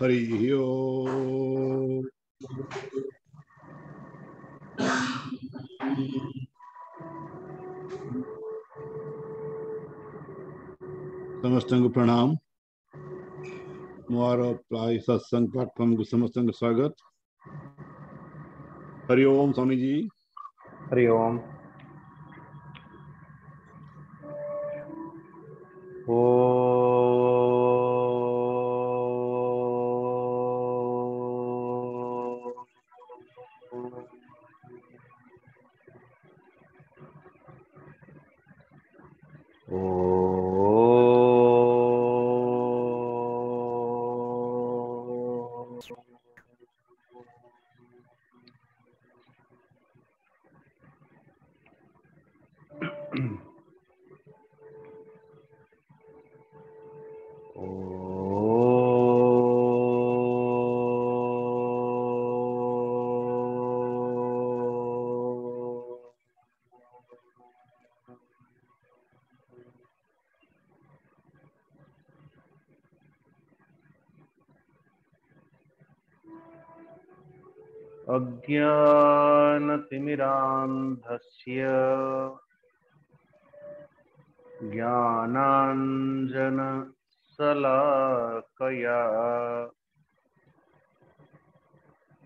हरि ओम। समस्तंग प्रणाम। मोर प्राय सत्संग प्लेटफॉर्म को समस्तंग स्वागत। हरि ओम स्वामी जी। हरि ओम। अज्ञानतिमिरान्धस्य ज्ञानाञ्जनशलाकया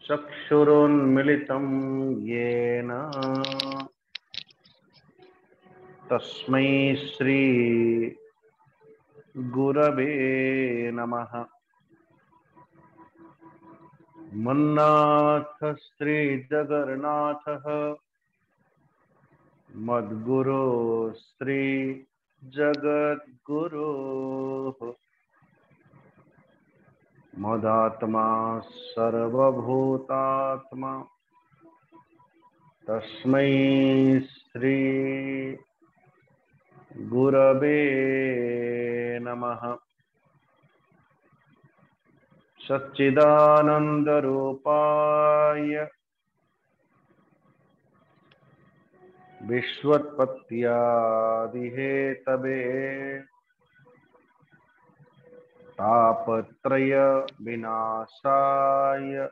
चक्षुरुन्मिलितं येन तस्मै श्री गुरवे नमः। मन्नाथ श्री जगन्नाथः मद्गुरो श्री जगद्गुरुः मदात्मा सर्वभूतात्मा तस्मै श्री गुरवे नमः। सच्चिदानन्दरूपाय विश्वोत्पत्त्यादिहेतवे तापत्रय विनाशाय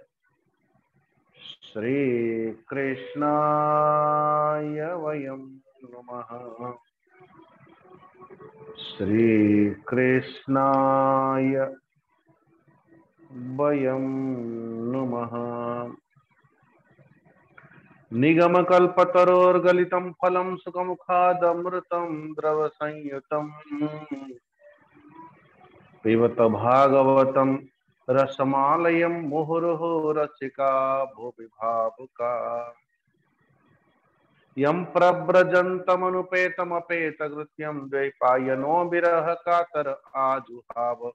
श्रीकृष्णाय वयं नमः। श्रीकृष्णाय वयं नमः। निगमकल्पतरोर्गलितं फलं सुखमुखादमृतं द्रवसंयुतं पिबत भागवतं रसमालयं मुहुर्मुहुः रसिका भुवि भावुका यं प्रव्रजन्तमनुपेतमपेतकृत्यं द्वैपायनो विरह कातर आजुहाव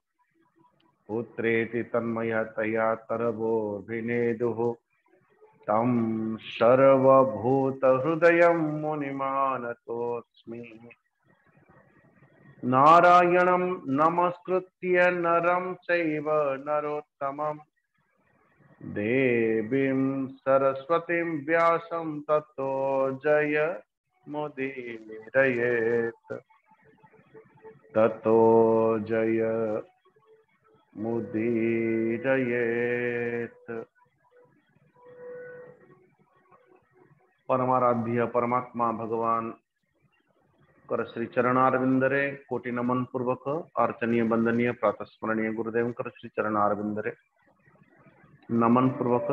पुत्रेति तन्मयतया तरवोऽभिनेदुः तं सर्वभूतहृदयं मुनिमानतोऽस्मि। नारायणं नमस्कृत्य नरं चैव नरोत्तमं देवीं सरस्वतीं व्यासं ततो जयमुदीरयेत्। ततो जयमुदीरयेत्। परमाराध्य परमात्मा भगवान कर श्री चरणारविंदरे कोटि नमन पूर्वक अर्चनीय वंदनीय प्रातस्मरणीय गुरुदेव कर श्री चरणारविंदरे नमन पूर्वक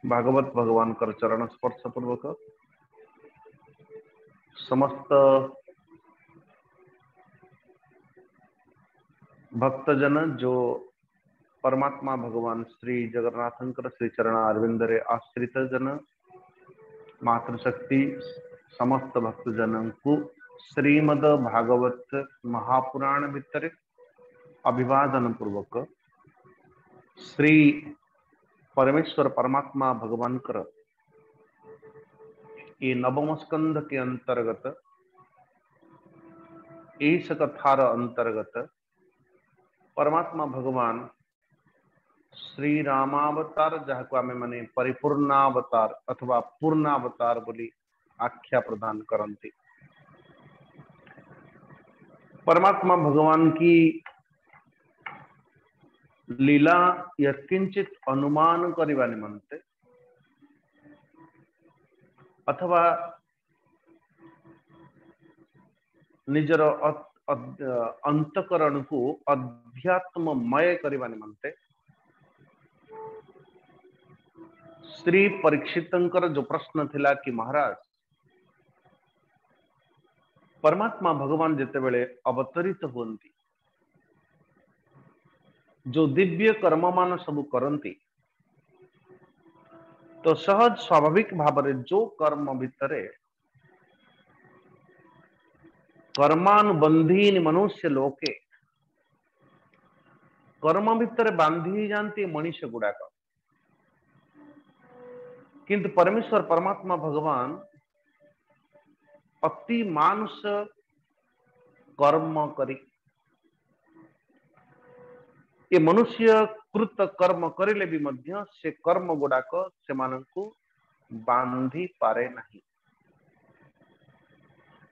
भागवत भगवान कर चरण स्पर्श पूर्वक समस्त भक्तजन जो परमात्मा भगवान श्री जगन्नाथंकर श्री चरणारविंदरे आश्रित जन मातृशक्ति समस्त भक्तजनों को श्रीमद भागवत महापुराण भितर अभिवादन पूर्वक श्री परमेश्वर परमात्मा भगवान कर ये नवम स्कंध के अंतर्गत इस कथार अंतर्गत परमात्मा भगवान श्री रामावतार जहाको आमे माने परिपूर्णावतार अथवा पूर्णावतार बोली आख्या प्रदान करती। परमात्मा भगवान की लीला यत्किंचित अनुमान करने निमंते अथवा निजर अंतकरण को अध्यात्ममय करने निमंते श्री परीक्षितंकर जो प्रश्न थिला कि महाराज परमात्मा भगवान जिते बेले अवतरित होती जो दिव्य कर्म मान सब करती तो सहज स्वाभाविक भाव जो कर्म भितरे कर्मानुबंधी मनुष्य लोके कर्म भितर बांधी जाती मनुष्य गुड़ाक किंतु परमेश्वर परमात्मा भगवान अति मानुष कर्म करी ये मनुष्य कृत कर्म करिले भी मध्य से कर्म गुड़ाक से मानकु बांधी पारे नहीं।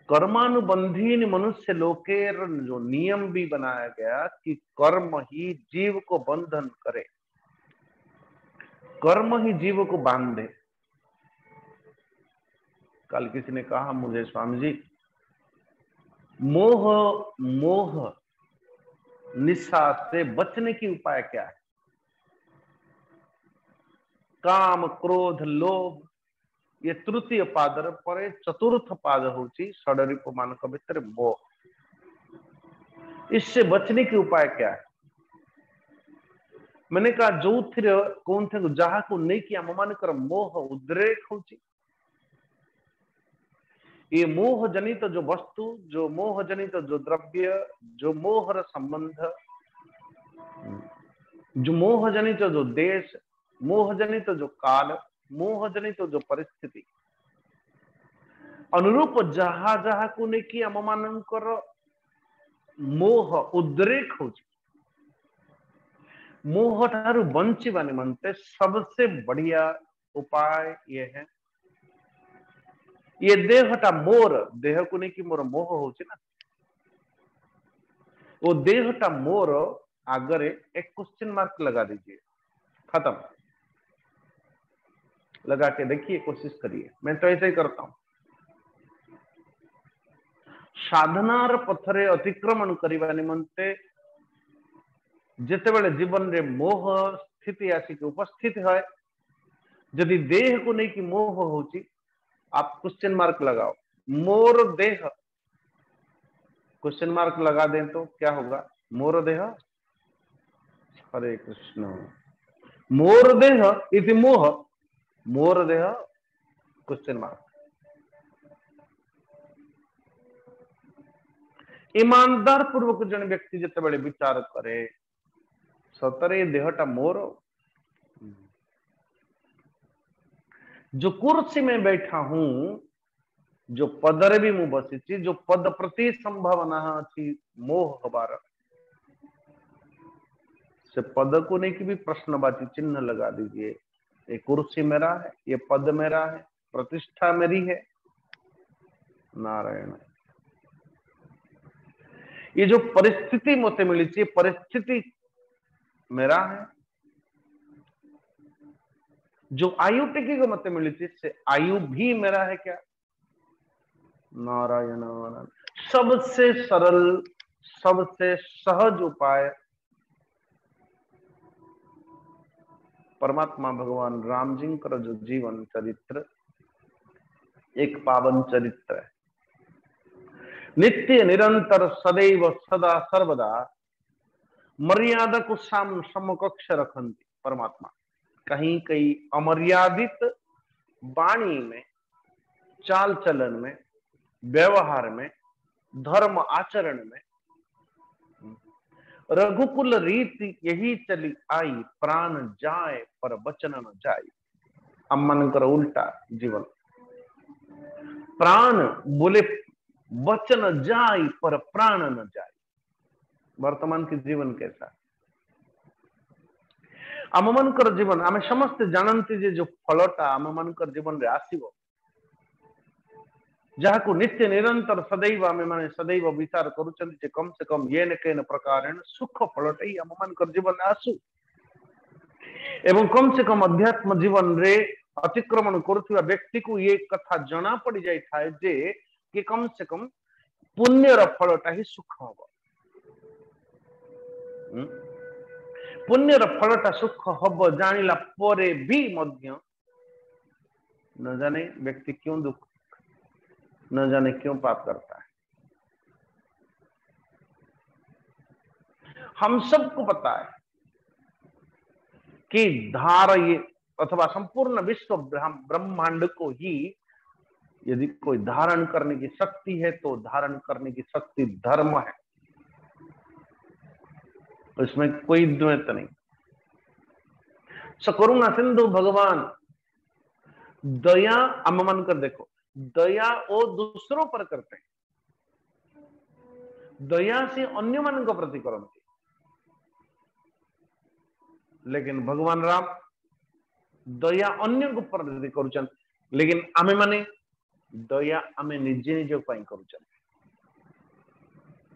कर्मानुबंधी मनुष्य लोकेर जो नियम भी बनाया गया कि कर्म ही जीव को बंधन करे, कर्म ही जीव को बांधे। कल किसी ने कहा मुझे स्वामी जी मोह निशा से बचने की उपाय क्या है? काम क्रोध लोभ ये तृतीय पादर पर चतुर्थ पाद होची षडरिप मानक भितर मोह। इससे बचने की उपाय क्या है? मैंने कहा जो थिर कौन थे जहा को नहीं किया मानकर मोह उद्रेक होची। ये मोह जनित जो वस्तु, जो मोह जनित जो द्रव्य, जो मोहर संबंध, जो मोह जनित जो देश, मोह जनित जो काल, मोह जनित जो परिस्थिति अनुरूप जहा जहा को नहीं किया मानकर मोह उद्रेक होची। मोह ठारू बंचिबा निमंते सबसे बढ़िया उपाय ये है ये देहटा मोर देह को नहीं कि मोर मोह होची ना वो देहटा मोर आगरे एक क्वेश्चन मार्क लगा दीजिए, खत्म। लगा के देखिए, कोशिश करिए। मैं तो ऐसे ही करता हूं। साधनार पथरे अतिक्रमण करने निमंते जिते बेले जीवन रे मोह स्थिति आसिक उपस्थित है यदि देह को नहीं कि मोह होची आप क्वेश्चन मार्क लगाओ। मोर देह क्वेश्चन मार्क लगा दें तो क्या होगा? मोर देह। हरे कृष्ण। मोर देह इति मोह, मोर देह क्वेश्चन मार्क। ईमानदार पूर्वक जन व्यक्ति जिते बेले विचार करे सतरे देहटा मोर, जो कुर्सी में बैठा हूं, जो पदरे भी मु बसी, जो पद प्रति संभावना थी मोह हमारा से पद को नहीं कि भी प्रश्नवाची चिन्ह लगा दीजिए। ये कुर्सी मेरा है, ये पद मेरा है, प्रतिष्ठा मेरी है। नारायण। ये जो परिस्थिति मते मिली थी परिस्थिति मेरा है। जो आयु टिकी को मते मिली थी से आयु भी मेरा है क्या? नारायण नारायण। सबसे सरल सबसे सहज उपाय परमात्मा भगवान राम जी का जो जीवन चरित्र एक पावन चरित्र है। नित्य निरंतर सदैव सदा सर्वदा मर्यादा को समकक्ष रखती परमात्मा। कहीं कहीं अमर्यादित वाणी में, चाल चलन में, व्यवहार में, धर्म आचरण में रघुकुल रीति यही चली आई, प्राण जाए पर वचन न जाए। अम्मन कर उल्टा जीवन, प्राण बोले वचन जाए पर प्राण न जाए। वर्तमान के जीवन कैसा? आम मानकर जीवन आम समस्ते जानती जे जो फलटा आम मानकर जीवन रे आसीबो जहां नित्य निरंतर सदैव आम माने सदैव विचार करूचंती जे कम से कम येन केन प्रकारेण सुख फलटा ही आम मानकर जीवन आसु एवं कम से कम अध्यात्म जीवन रे अतिक्रमण करुवा व्यक्ति को ये कथा जना पड़ जाए था जे कि कम से कम पुण्यर फलटा ही सुख हम पुण्यर फलटा सुख हम जानिला परे भी मध्य न जाने व्यक्ति क्यों दुख न जाने क्यों पाप करता है। हम सबको पता है कि धारय अथवा संपूर्ण विश्व ब्रह्मांड को ही यदि कोई धारण करने की शक्ति है तो धारण करने की शक्ति धर्म है, इसमें कोई द्वैत नहीं। सकरुणा सिंधु भगवान दया हम मन कर देखो, दया वो दूसरों पर करते हैं, दया से अन्य मन को प्रति करते, लेकिन भगवान राम दया अन्य को प्रति करुचन, लेकिन आमे माने दया आमे निजे निज करुचन।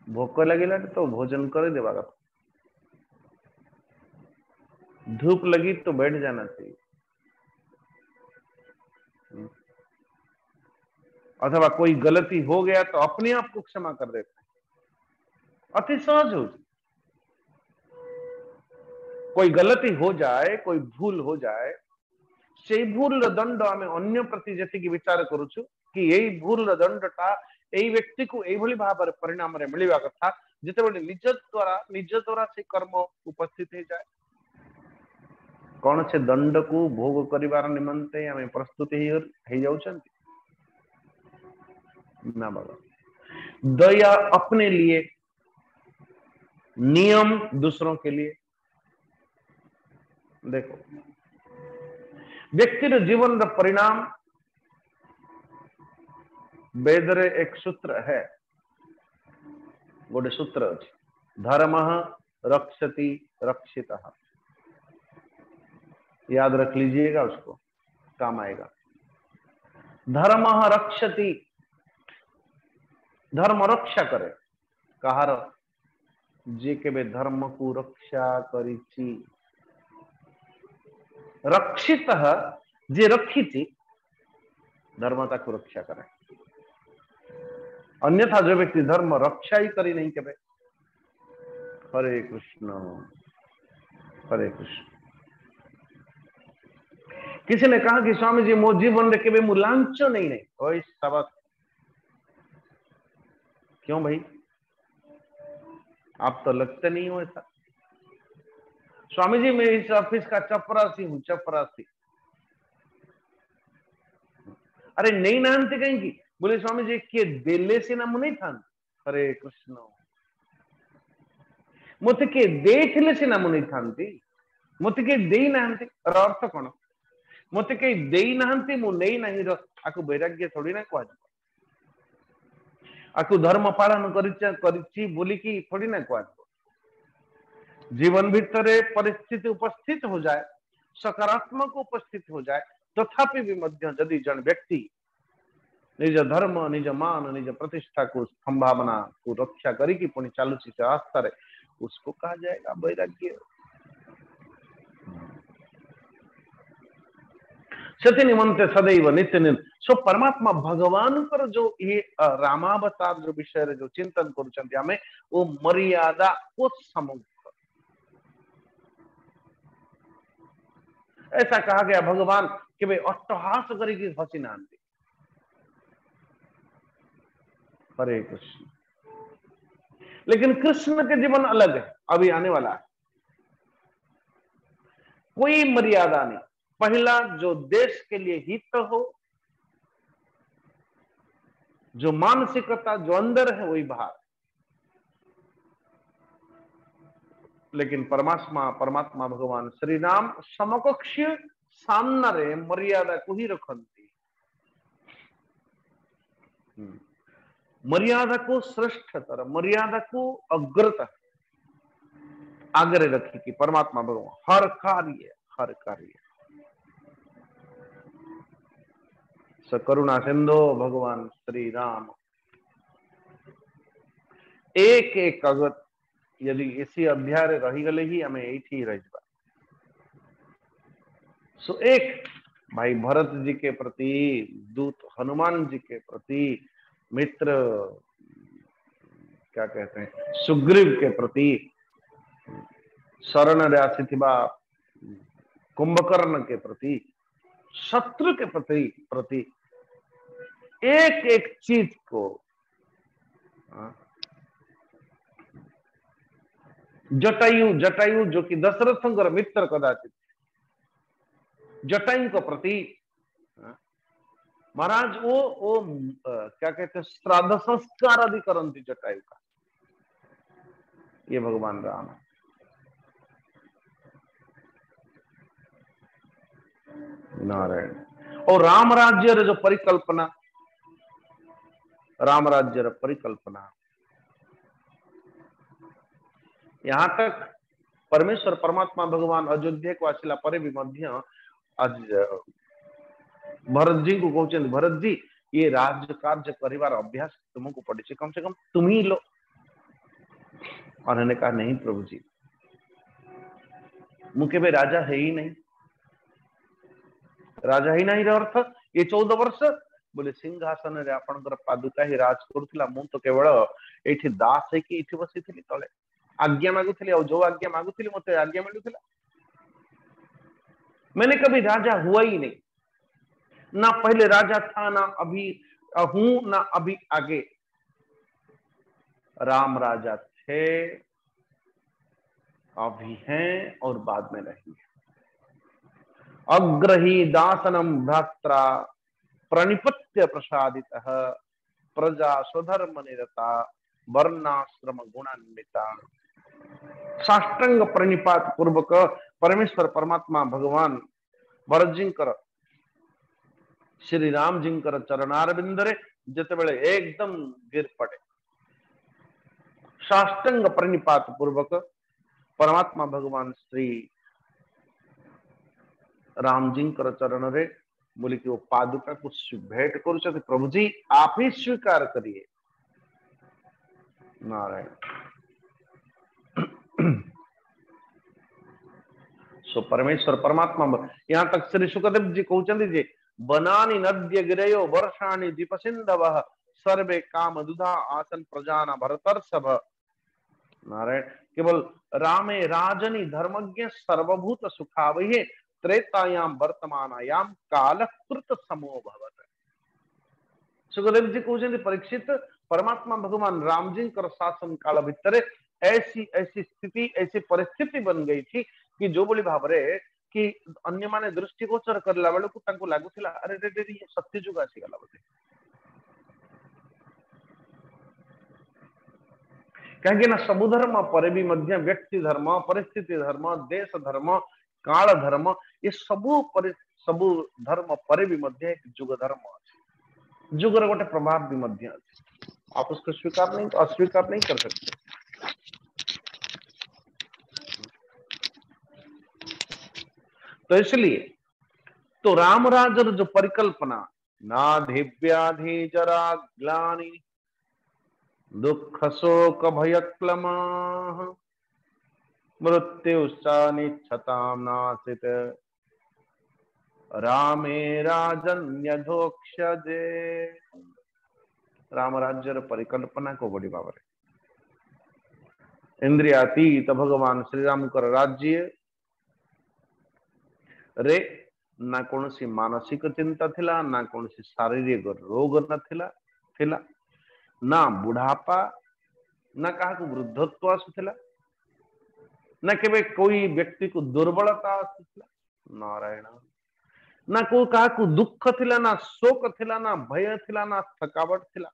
भोक लगे तो भोजन कर देवा कथा, धूप लगी तो बैठ जाना चाहिए, अथवा कोई गलती हो गया तो अपने आप को क्षमा कर देते हैं, अति सहज हो। कोई गलती हो जाए, कोई भूल हो जाए, से भूल दंड आम अन्य प्रति जी विचार करुचु कि यही भूल दंडटा यही व्यक्ति को यही भाव परिणाम मिलवा कथा जिते निज द्वारा से कर्म उपस्थित हो जाए, कौन से दंड को भोग करिवार निमंते आम प्रस्तुत हो जाउछंती ना। बाबा दया अपने लिए, नियम दूसरों के लिए। देखो व्यक्ति जीवन परिणाम वेद रे एक सूत्र है, गोटे सूत्र अच्छे, धर्म रक्षति रक्षितः, याद रख लीजिएगा, उसको काम आएगा। धर्म रक्षति, धर्म रक्षा करे, कहार जे केबे धर्म को रक्षा करिछि, रक्षित जे रखी धर्मता को रक्षा करे, अन्यथा जो व्यक्ति धर्म रक्षा ही करी नहीं केबे। हरे कृष्ण हरे कृष्ण। किसी ने कहा कि स्वामी जी मो जीवन रे केबे मु लांच नहीं नहीं, ओए सबक क्यों भाई, आप तो लगते नहीं हो ऐसा। स्वामी जी मैं इस ऑफिस का चपरासी हूं, चपरासी। अरे नहीं नानते कहीं की, बोले स्वामी जी किए देले से नाम नहीं था। हरे कृष्ण। मत के देथिले से नाम नहीं थांती, मत के देई नाहंती, अर्थ कोन मत के देई नाहंती मु नहीं नहीं रो आकु वैराग्य थोड़ी ना कहज, आकु धर्म पालन करिछि बोली की थोड़ी ना कहज। जीवन भितरे परिस्थिति उपस्थित हो जाए, सकारात्मक उपस्थित हो जाए, तथापि भी मध्य यदि जन व्यक्ति निज धर्म निज मान निज प्रतिष्ठा को संभावना को रक्षा करी कि पुणी चालुची से आस्था रे, उसको कहा जाएगा वैराग्य। सती निमंते सदैव नित्य नित्य सो परमात्मा भगवान पर जो ये रामावतार जो विषय रे जो चिंतन करुचंती हमें वो मर्यादा को समुख, ऐसा कहा गया भगवान कि वे अट्टहास करी हसी नांती। हरे कृष्ण। लेकिन कृष्ण के जीवन अलग है, अभी आने वाला है, कोई मर्यादा नहीं। पहला जो देश के लिए हित हो, जो मानसिकता जो अंदर है वही बाहर। लेकिन परमात्मा भगवान श्री राम समकक्ष सामना रे मर्यादा को ही रखती, मर्यादा को श्रेष्ठतर, मर्यादा को अग्रता। आगे रखी कि परमात्मा भगवान हर कार्य स करुणा सिंधो भगवान श्री राम एक एक अगत यदि इसी अध्याय रहीगले ही हमें यही रह जावा। सो एक भाई भरत जी के प्रति, दूत हनुमान जी के प्रति, मित्र क्या कहते हैं सुग्रीव के प्रति, शरण आसीथिबा कुंभकर्ण के प्रति, शत्रु के प्रति एक एक चीज को जटायु जो कि दशरथ मित्र कदाचित जटायु के प्रति महाराज वो क्या कहते हैं श्राद्ध संस्कार आदि करंती जटायु का, ये भगवान राम है। नारायण। और राम राज्य जो परिकल्पना, राम राज्य परिकल्पना, यहां तक परमेश्वर परमात्मा भगवान अयोध्या को आसिला परे भी मध्य आज भरत जी को कहते भरत जी ये राज्य कार्य करिवार अभ्यास तुमको पड़े, कम से कम तुम ही लो। और मैंने कहा नहीं प्रभु जी, मुझे भी राजा है ही नहीं, राजा ही नहीं अर्थ ये 14 वर्ष बोले सिंहासन रे आपनकर पादुका ही राज करुला, मु तो केवल एठी दास है कि एठी बसी थी तले आज्ञा मागुथली और जो आज्ञा मागुथली मते आज्ञा मिलुथला। मैंने कभी राजा हुआ ही नहीं, ना पहले राजा था, ना अभी हूं, ना अभी आगे। राम राजा थे, अभी हैं और बाद में रहेंगे। अग्रही दासनम भ्रात्रा प्रणिपत्य प्रसादितः प्रजा स्वधर्म निरता वर्णाश्रम गुणान्विता। साष्टांग प्रणिपात पूर्वक परमेश्वर परमात्मा भगवान भरत जी कर श्री राम जी कर चरणारविंदरे जितेबेले एकदम गिर पड़े, साष्टांग प्रणिपात पूर्वक परमात्मा भगवान श्री राम जी कर चरण रे बोले कि वो पादुका को भेंट कर प्रभु जी आप ही स्वीकार करिए। नारायण। सो परमेश्वर परमात्मा यहां तक श्री सुखदेव जी कहते जे बनानी नद्य गिरयो वर्षाणी दीप सिंधव सर्वे काम दुधा आसन प्रजाना भरतर्षभ। नारायण। केवल रामे राजनी धर्मज्ञ सर्वभूत सुखावहे त्रेतायाम वर्तमानायाम कालकृत समो भवत। सुखदेव जी कहते परीक्षित परमात्मा भगवान राम जी कर शासन काल भितर ऐसी ऐसी स्थिति ऐसी परिस्थिति बन गई थी कि जो बोली भाव रे कि अन्य माने दृष्टिगोचर करला बेले को तांको लागुथिला अरे रे रे ये सत्य जुग आसी गला बोले, कहीं ना सब धर्म पर भी मध्य व्यक्ति धर्म, परिस्थिति धर्म, देश धर्म, काल धर्म, ये सबू धर्म पर भी मध्य एक जुग धर्म अच्छे, जुगर गोटे प्रभाव भी मध्य अच्छे। आप उसको स्वीकार नहीं, अस्वीकार नहीं कर सकते। तो इसलिए तो रामराजर जो परिकल्पना ना दिव्याधि जरा ग्लानि दुख शोक भयक्लम मृत्युश्चानिच्छतां नासित रामे राजन्यधोक्षजे। राम राज्यर परिकल्पना को बड़ी भाव इंद्रियातीत भगवान श्री राम कर राज्य रे ना कौन सी मानसिक चिंता थिला, ना कौन सी शारीरिक रोग न थिला, ना बुढ़ापा, ना कहा को वृद्धत्व आसुथिला, ना केवे कोई व्यक्ति को दुर्बलता आसुथिला। नारायण। ना को कहा को दुख थिला, ना शोक थिला, ना भय थिला, ना थकावट थिला।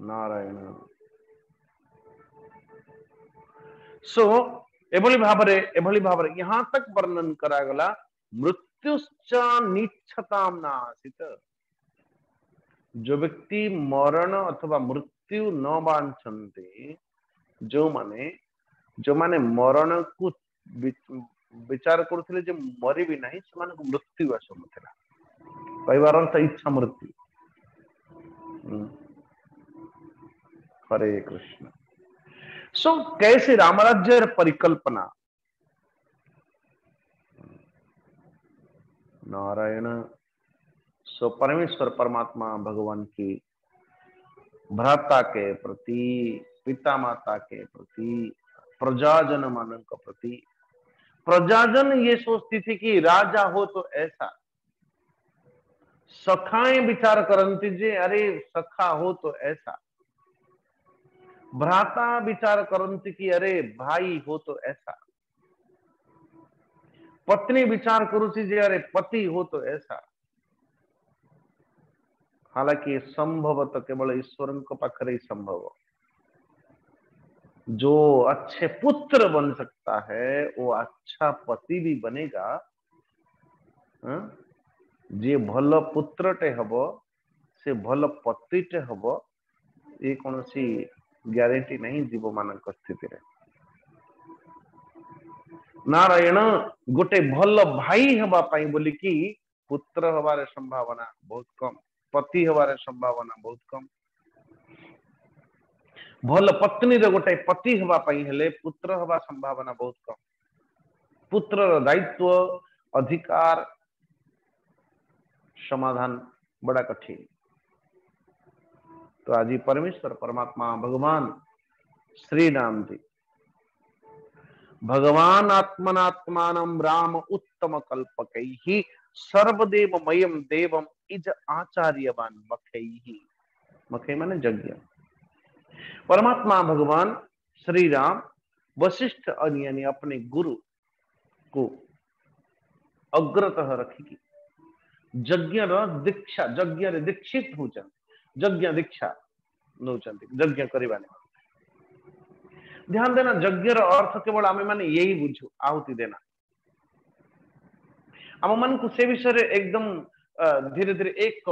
नारायण। सो एभली भाव यहां तक वर्णन करागला मृत्युश्च निच्छताम नासित। जो व्यक्ति मरण अथवा मृत्यु न बांछन्ते, जो माने जो माने मरण को विचार करुले जे मरबी ना से मृत्यु आसुला कहबार अर्थ इच्छा मृत्यु। हरे कृष्ण। सो कैसे रामराज्य परिकल्पना नारायण। सो परमेश्वर परमात्मा भगवान की भ्राता के प्रति, पिता माता के प्रति, प्रजाजन मानव के प्रति, प्रजाजन ये सोचती थी कि राजा हो तो ऐसा, सखाएं विचार करती जे अरे सखा हो तो ऐसा, भ्राता विचार करती कि अरे भाई हो तो ऐसा, पत्नी विचार करुची जे अरे पति हो तो ऐसा। हालांकि संभव तो केवल ईश्वर के पाखरे ही संभव। जो अच्छे पुत्र बन सकता है वो अच्छा पति भी बनेगा। जे भल पुत्रटे हब से भल पतिटे हब ये कौन सी ग्यारंटी नहीं जीव मान स्थिति रे। नारायण गोटे भल भाई हवा पाई बोली कि पुत्र हबार संभावना बहुत कम, पति हबार संभावना बहुत कम। भल पत्नी रे गोटे पति हवा पाई हेले पुत्र हवा संभावना बहुत कम। पुत्र दायित्व अधिकार समाधान बड़ा कठिन। तो आज परमेश्वर परमात्मा भगवान श्री राम जी भगवान आत्मनात्मानं राम उत्तम कल्पकैहि सर्वदेव मयम देवम इज आचार्यवान मखैहि। मखै माने यज्ञ। परमात्मा भगवान श्री राम वशिष्ठ यानी अपने गुरु को अग्रतः रखिकी यज्ञ दीक्षा, यज्ञ दीक्षित हो यज्ञ दीक्षा नौचंती यज्ञ करने। ध्यान देना यज्ञ अर्थ केवल आम मैंने यही बुझू आहुति देना। आम मान को से विषय एकदम धीरे धीरे एक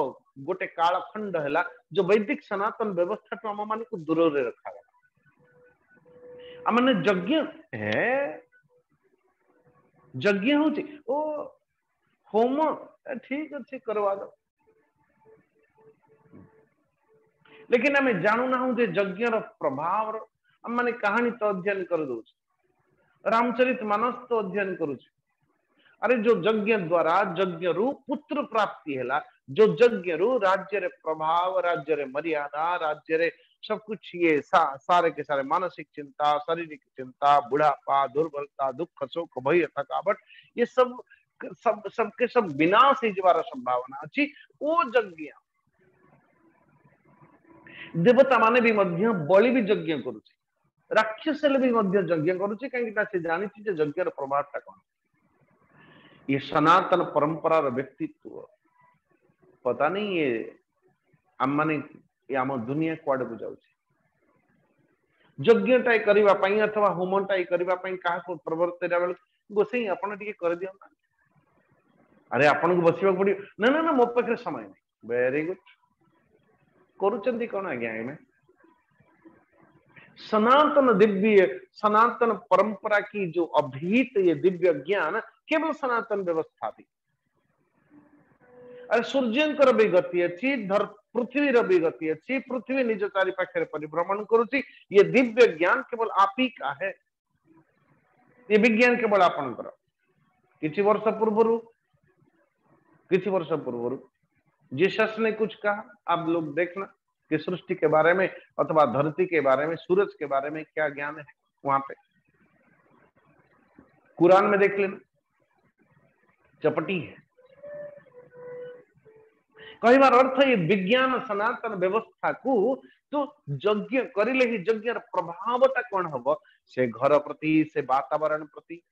गोटे कालखंड है जो वैदिक सनातन व्यवस्था तो आम मान को दूर रे रखा गया। आम मैंने यज्ञ है, यज्ञ हूँ ओ होम ठीक अच्छे करवा दो, लेकिन आम जानू ना जे यज्ञ प्रभाव आम मैंने कहानी तो अध्ययन कर दो, रामचरित मानस तो अध्ययन करूँ। अरे जो यज्ञ द्वारा यज्ञ रु पुत्र प्राप्ति है, जो यज्ञ रु राज्य रे प्रभाव, राज्य रे मर्यादा, राज्य रे सब कुछ ये सारे के सारे मानसिक चिंता, शारीरिक चिंता, बुढ़ापा, दुर्बलता, दुख, शोक, भय, थकावट ये सबके सब विनाश ही जवार संभावना अच्छी। वो यज्ञ देवता माने भी मध्य बलि भी यज्ञ करुचे, राक्षस भी मध्य यज्ञ करुचे कहीं से जानी यज्ञ प्रभाव टा कौन। ये सनातन परंपरार व्यक्तित्व पता नहीं ये आम माने आम दुनिया कुआडे को जाउछि। यज्ञटाई करबा पई अथवा होमटाई करबा पई काहा को प्रवर्तेला बेल गोसई आपण टिके कर दियो ना, अरे आपण को बसिबा पड़ी ना ना ना मो पाखे समय नहीं। वेरी गुड करूचंदी कोन आज्ञा में सनातन दिव्य सनातन परंपरा की जो अभीत ये दिव्य ज्ञान केवल सनातन व्यवस्था थी। अरे सूर्यंकर भी गति अच्छी, पृथ्वी भी गति अच्छी, पृथ्वी निज चारि पाखे परिभ्रमण करुची। ये दिव्य ज्ञान केवल आप ही का है, ये विज्ञान केवल आपणकर। किछि वर्ष पूर्व जीसस ने कुछ कहा, आप लोग देखना कि सृष्टि के बारे में अथवा धरती के बारे में, सूरज के बारे में क्या ज्ञान है वहां पे। कुरान में देख लेना, चपटी है। कई बार अर्थ ये विज्ञान सनातन व्यवस्था को तो यज्ञ करिले ही यज्ञ प्रभावटा कौन हम से घर प्रति, से वातावरण प्रति।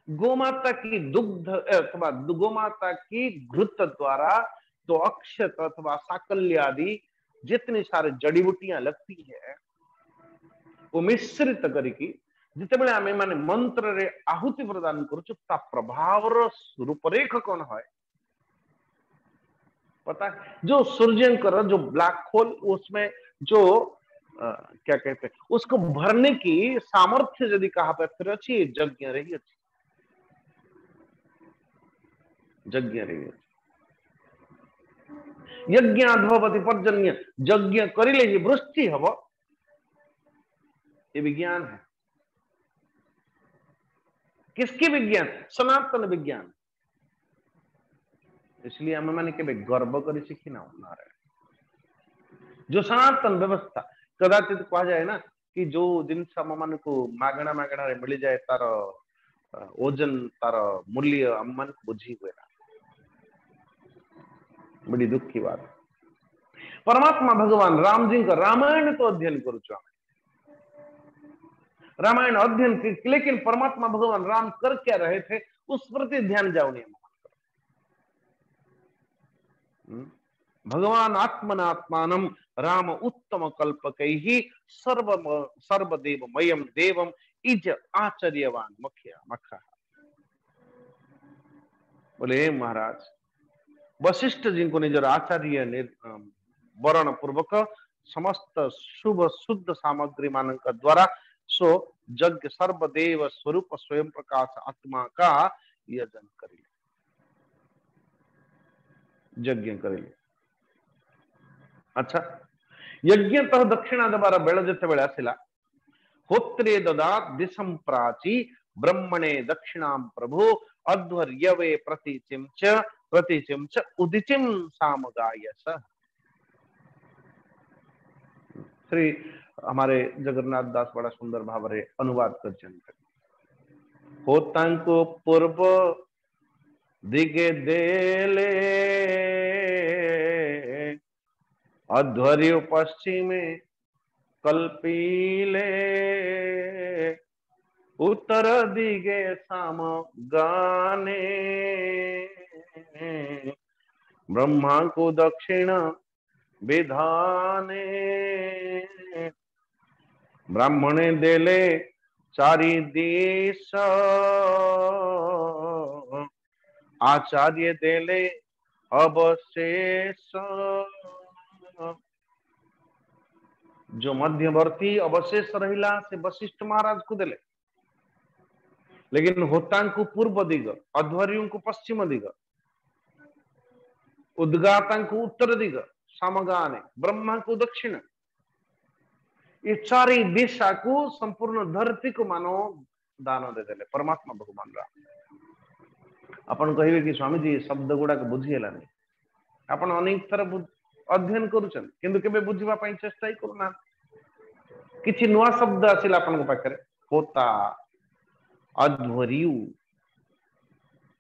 गोमाता की दुग्ध अथवा गोमाता की घृत द्वारा तो अक्षत अथवा साकल्य आदि जितनी सारे जड़ी बूटियां लगती है वो मिश्रित करके जिते बड़े आमे माने मंत्र रे आहुति प्रदान करूछु ता प्रभाव रो रूपरेख कौन है पता है। जो सूर्यंकर जो ब्लैक होल उसमें जो क्या कहते हैं, उसको भरने की सामर्थ्य यदि कहा पात्र अच्छी यज्ञ रही अच्छी, यज्ञ रही यज्ञाद्भवति पर्जन्य, यज्ञ करिले ही वृष्टि हब, ये विज्ञान है। किसकी विज्ञान? सनातन विज्ञान। इसलिए आम मैंने के गर्व कर शिखी ना जो सनातन व्यवस्था, कदाचित कह जाए ना कि जो जिनस आम मान को मागणा मागणा मिल जाए तार ओजन तार मूल्य आम मान बुझी हुए ना, बड़ी दुख की बात। परमात्मा भगवान राम जी का रामायण तो अध्ययन करुचु, रामायण अध्ययन, लेकिन परमात्मा भगवान राम कर क्या रहे थे उस प्रति ध्यान जाओ नहीं। भगवान आत्मनात्मानम राम उत्तम कल्पकैहि सर्व सर्वदेव मयम देवम इज आचर्यवान मख्या मखा। बोले महाराज वशिष्ठ जी को निजर आचार्य वर्ण पूर्वक समस्त शुभ शुद्ध सामग्री मान द्वारा सो यज्ञ सर्वदेव स्वरूप स्वयं प्रकाश आत्मा का यजन करिले, यज्ञ करिले। अच्छा, यज्ञ तह दक्षिणा दबार बेल जिते बेले आसिला, होत्रे ददात दिशम प्राची ब्रह्मणे दक्षिणां प्रभु अध्वर्यवे प्रतिचिंच उदिचिम सामगायस। श्री हमारे जगन्नाथ दास बड़ा सुंदर भाव रे अनुवाद कर होतांको पूर्व दिगे देले अध्वर्य पश्चिमे कल्पीले उत्तर दिगे साम गाने ब्रह्मा को दक्षिण विधाने ब्राह्मणे देले चारि देश आचार्य देले अवशेष। जो मध्यवर्ती अवशेष रहिला से वशिष्ठ महाराज को देले, लेकिन होतांकु पूर्व दिग, अध्वर्यों को पश्चिम दिग, उद्गातांकु उत्तर दिग सामगाने, ब्रह्मा को दक्षिण, ये चारि दिशा को संपूर्ण धरती को मानो दान दे देले परमात्मा भगवान राम। अपन कहिबे कि स्वामी जी शब्द गुड़ा को बुझीला नहीं, अपन अनेक थर अध्ययन करूछन किंतु केबे बुझिबा पई चेष्टा ही करूना। किछि नुआ शब्द आसिला अपन पाखरे, होता, अध्वर्यु,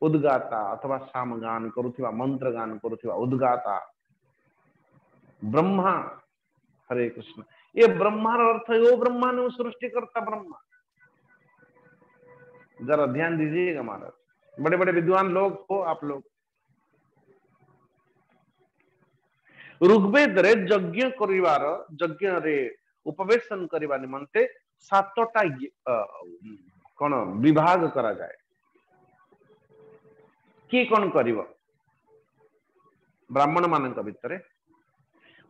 उद्गाता अथवा सामगान करुथिबा, मंत्र गान करुथिबा उद्गाता, ब्रह्मा, हरे कृष्ण। ये ब्रह्मार अर्थ है वो ब्रह्मा ने सृष्टि करता ब्रह्मा। जरा ध्यान दीजिएगा महाराज, बड़े बड़े विद्वान लोग हो आप लोग। ऋग्वेद रे यज्ञ करिवार, यज्ञ रे उपवेशन करिवा निमंते सातटा कौन विभाग करा जाए। कि कौन करिव? ब्राह्मण मान भितर,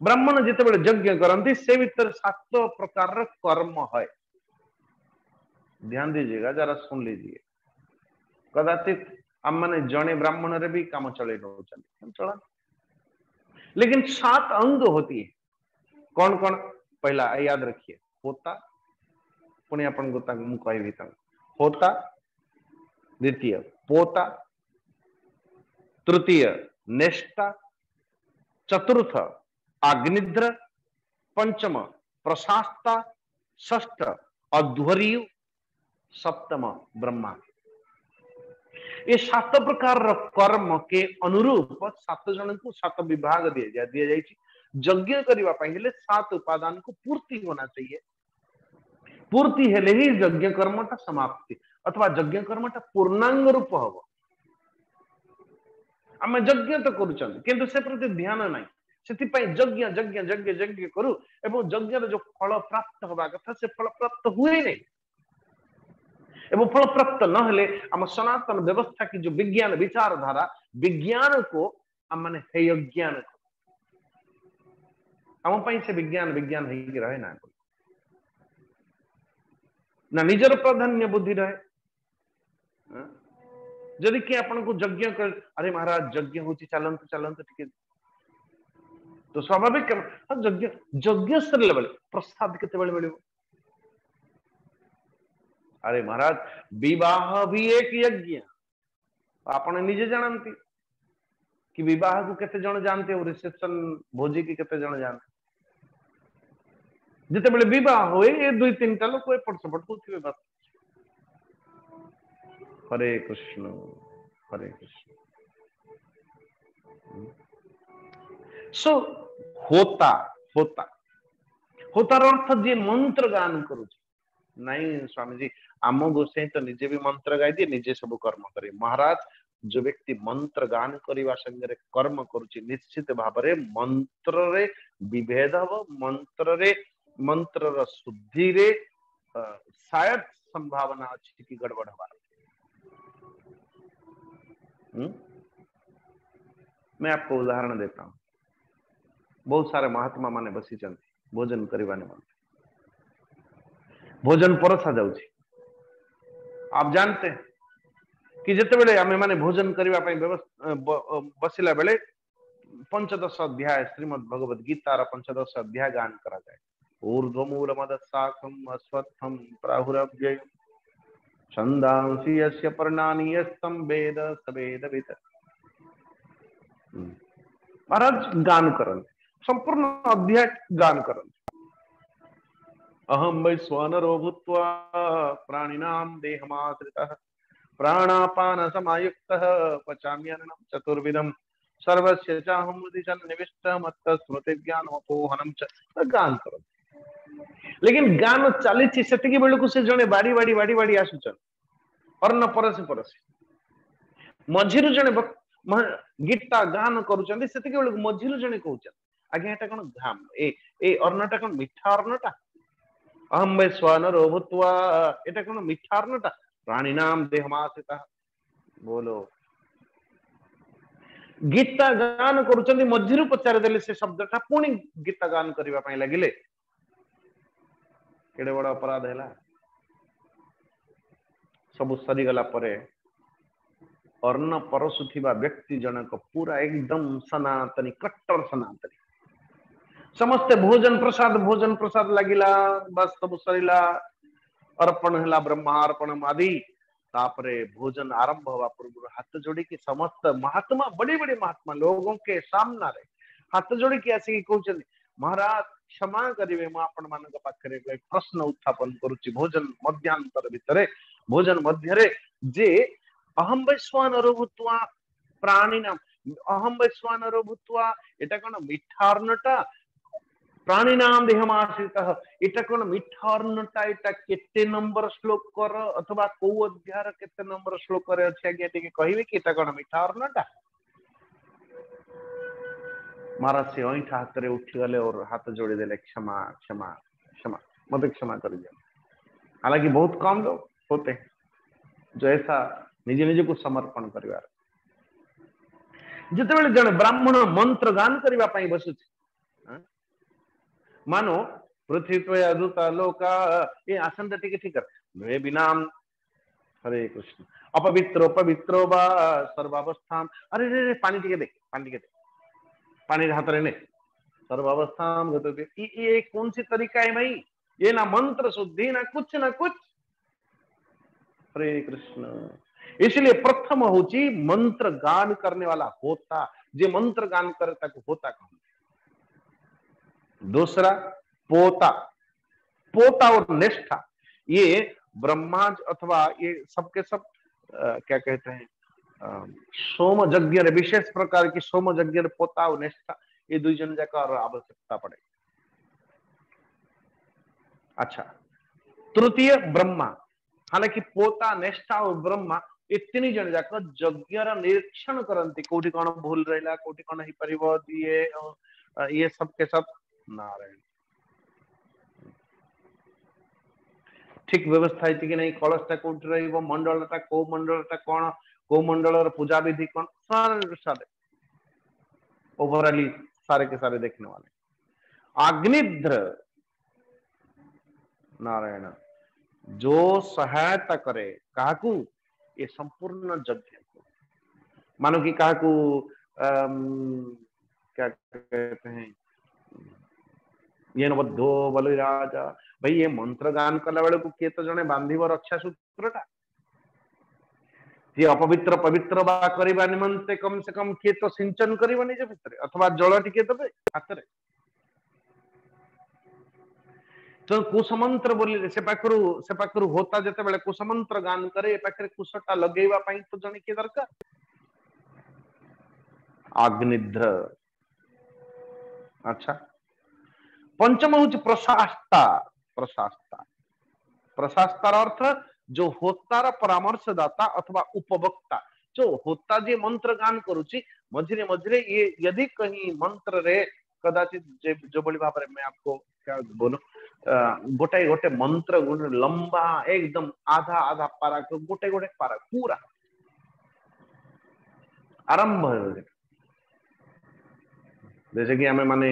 ब्राह्मण जिते बड़े यज्ञ करती से भीतर 7 प्रकार कर्म है। ध्यान दीजिएगा, जरा सुन लीजिए। कदाचित हम माने जने ब्राह्मण रे भी काम चले चला, लेकिन 7 अंग होती है। कौन कौन? पहला याद रखिए, होता, पुणी अपन गोता मु कहबी त होता, द्वितीय पोता, तृतीय नेष्टा, चतुर्थ अग्निद्र, पंचम प्रशास्ता, षष्ठ अध्वर्यु, सप्तम ब्रह्मा। ये 7 प्रकार कर्म के अनुरूप 7 जन को 7 विभाग दिया जाए। यज्ञ करने हेले 7 उपादान को पूर्ति होना चाहिए। पूर्ति हेले ही यज्ञ कर्मटा समाप्ति अथवा यज्ञ कर्मटा पूर्णांग रूप हम। आम यज्ञ तो करुचन किंतु से प्रति ध्यान नहीं, से यज्ञ यज्ञ यज्ञ यज्ञ करू एवं यज्ञ जो फल प्राप्त हवा कथा से फल प्राप्त हुए नहीं, एवं फल प्राप्त न हेले आम सनातन व्यवस्था की जो विज्ञान विचारधारा, विज्ञान को आम माने हे अज्ञान आम से विज्ञान विज्ञान रहे ना। ना निजर प्राधान्य बुद्धि रहे। जदि किए आपन को यज्ञ कर अरे महाराज यज्ञ होची चलंत चलंत टिके तो स्वाभाविक यज्ञ यज्ञ सरले बेले प्रसाद केते बेले मिलिबो। अरे महाराज विवाह भी एक यज्ञ आपने निजे जानती कि विवाह को केते जण जानते और रिसेप्शन भोजी की केते जण जानते। जिते बेले विवाह होए ए दुई तीन टा लोक एपट सेपट होथिबे बस। हरे कृष्ण हरे कृष्ण। सो होता होता होतार अर्थ जे मंत्र गान करू नहीं स्वामी जी आम गोसाई तो निजे भी मंत्र गाई दिए निजे सब कर्म करे। महाराज जो व्यक्ति मंत्र गान करने संगे कर्म करुच्ची निश्चित भाव मंत्र रे विभेद हम मंत्र शुद्धि रे शायद संभावना अच्छी कि गड़बड़ हमार। मैं आपको उदाहरण देता हूं। बहुत सारे महात्मा माने बसी भोजन करने मन भोजन परसा जाउची। आप जानते हैं कि जिते बेले आमे माने भोजन करने बसिला बेले पंचदश अध्याय श्रीमद् भगवद गीतार पंचदश अध्याय गान करा जाए। ऊर्ध्वमूलमदशाखम् अश्वत्थम् प्राहुरव्ययम् छन्दांसि यस्य पर्णानि यस्तं वेद स वेदवित्। महाराज गान करन संपूर्ण अध्याय गान करन। अहं वैश्वानरो भूत्वा प्राणिनां देहमाश्रितः प्राणापान समायुक्तः पचाम्यन्नं चतुर्विधं सर्वस्य चाहं हृदि सन्निविष्टः मत्तः स्मृतिज्ञानमपोहनं च गान करो। लेकिन गान चली सेतिकी बेलू से जड़े बाड़ी बाड़ी बाड़ी बाड़ी आसुचन अर्ण परसी परसी मझिरु जड़े गीता गान करुचंदी सेतिकी बेलू मझिरु जड़े कहउचन आज्ञा एटा कोन घाम ए अर्णटा कोन मिठा अर्णटा अहं वैश्वानरो भूत्वा एटा कोन मिठा अर्णटा प्राणिनाम देहमाश्रितः। बोलो गीता गान करुचंदी मझिरु पचारि देले से शब्दटा पुणी गीता गान करबा पई लागिले केड़े बड़ अपराध है। सब सरीगला परे अर्ण परसुथिबा व्यक्ति जनक पूरा एकदम सनातनी कट्टर सनातनी समस्ते भोजन प्रसाद लगिला बस सब सरीला अर्पण है ब्रह्मार्पण आदि तापरे भोजन आरंभ हवा पूर्व हाथ जोड़ी की समस्त महात्मा बड़े बड़े महात्मा लोगों के सामना रे हाथ जोड़ी की आसी कहउछन महाराज क्षमा करिवे मु आपण मानक पाखरे एक प्रश्न उत्थापन करूची। भोजन मध्यांतर भितरे भोजन मध्यरे जे अहं वैश्वानरो भूत्वा प्राणिनाम अहं वैश्वानरो भूत्वा एटा कोन मिठार्नटा प्राणिनाम देहमाश्रितः एटा कोन मिठार्नटा एटा केते नंबर श्लोक कर अथवा को अध्याय केते नंबर श्लोक रे अछि आगे टिके कहिवे कि एटा कोन मिठार्नटा। महाराज से ऐठा हाथ रे उठी गले और हाथ जोड़ी देले क्षमा क्षमा क्षमा मत क्षमा कर दिया। हालांकि बहुत कम लोग होते हैं जो ऐसा निजे निजे को समर्पण करिवार। जिते बेले जने ब्राह्मण मंत्र गान करबा पई बसुछि मानो पृथ्वी त्वया दूता लोका ये आसन टिके ठीक कर वे बिनाम हरे कृष्ण अपवित्रो पवित्रो बा सर्वावस्थाम अरे रे पानी टिके दे पानी हाथ रे ने सर्वावस्थाम गते ये कौन सी तरीका है भाई। ये ना मंत्र शुद्धि ना कुछ हरे कृष्ण। इसलिए प्रथम होची मंत्र गान करने वाला होता जे मंत्र गान करता को होता कहूं। दूसरा पोता पोता और निष्ठा ये ब्रह्माज अथवा ये सबके सब क्या कहते हैं सोम यज्ञ विशेष प्रकार की सोम यज्ञ पोता और निष्ठा ये दुई जन जाकर आवश्यकता पड़े। अच्छा तृतीय ब्रह्मा हालांकि पोता निष्ठा और ब्रह्मा ये तीन जन जाक यज्ञ निरीक्षण करती कोठी कौन भूल रहा कोठी कौन ही परिव ये सबके सब नारायण ठीक व्यवस्था है कि नहीं कलशटा कोठी रहिबो मंडलटा को मंडलटा कौन को मंडल पूजा विधि कौन सारे ओवरऑली सारे के सारे देखने वाले। अग्निध्र नारायण जो सहायता करे काकू ये संपूर्ण यज्ञ को, मानो कि काकू क्या कहते हैं ये नबद्धो बलिराजा, भाई ये मंत्र गान कला बेले को किए तो जने बांधिब रक्षा सूत्रटा, ये अपवित्र पवित्र बा करिबा निमंते कम से कम किए तो सिंचन करिबा निज भितरे अथवा जल टिके देबे हाथ रे। तो कुसमंत्र बोली से पाखरु होता जते बेले कुसमंत्र गान करे ए पाखरे कुसटा लगेइबा पई तो जने के दरकार अग्निध्र। अच्छा, पंचम हूँ प्रशास्ता। प्रशास्ता प्रशास्तार अर्थ जो होतार परामर्शदाता अथवा उपभोक्ता, जो होता जे मंत्र गान करुची मझिरे मझिरे ये यदि कहीं मंत्र रे कदाचित जो बड़ी भाव मैं आपको क्या बोलूं, गोटे गोटे मंत्र लंबा एकदम आधा आधा पारा गोटे गोटे पारा पूरा आरंभ हो, जैसे कि हमें माने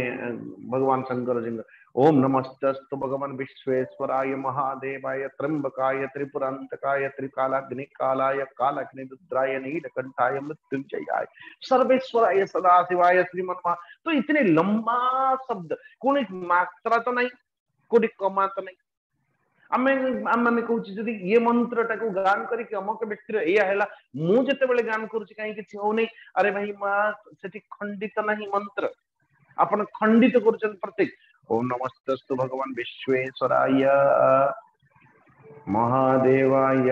भगवान शंकर जी ओम नमस्तस्तु भगवान विश्वेश्वराय महादेवाय त्र्यंबकाय त्रिपुरांतकाय त्रिकालाग्निकालाय कालाग्निरुद्राय नीलकंठाय मृत्युंजयाय सर्वेश्वराय सदाशिवाय श्रीमन्मा। तो इतने लंबा शब्द कोई मात्रा तो नहीं, कोई कमा तो नहीं। आम कहूँ जदि ये मंत्रटा को गान करके अमुक व्यक्ति या है मुझे गान करुच्ची कहीं किसी हो नहीं, अरे भाई माँ से खंडित नहीं मंत्र अपन खंडित कर प्रत्येक ओम नमस्तस्तु भगवान विश्वेश्वराय महादेवाय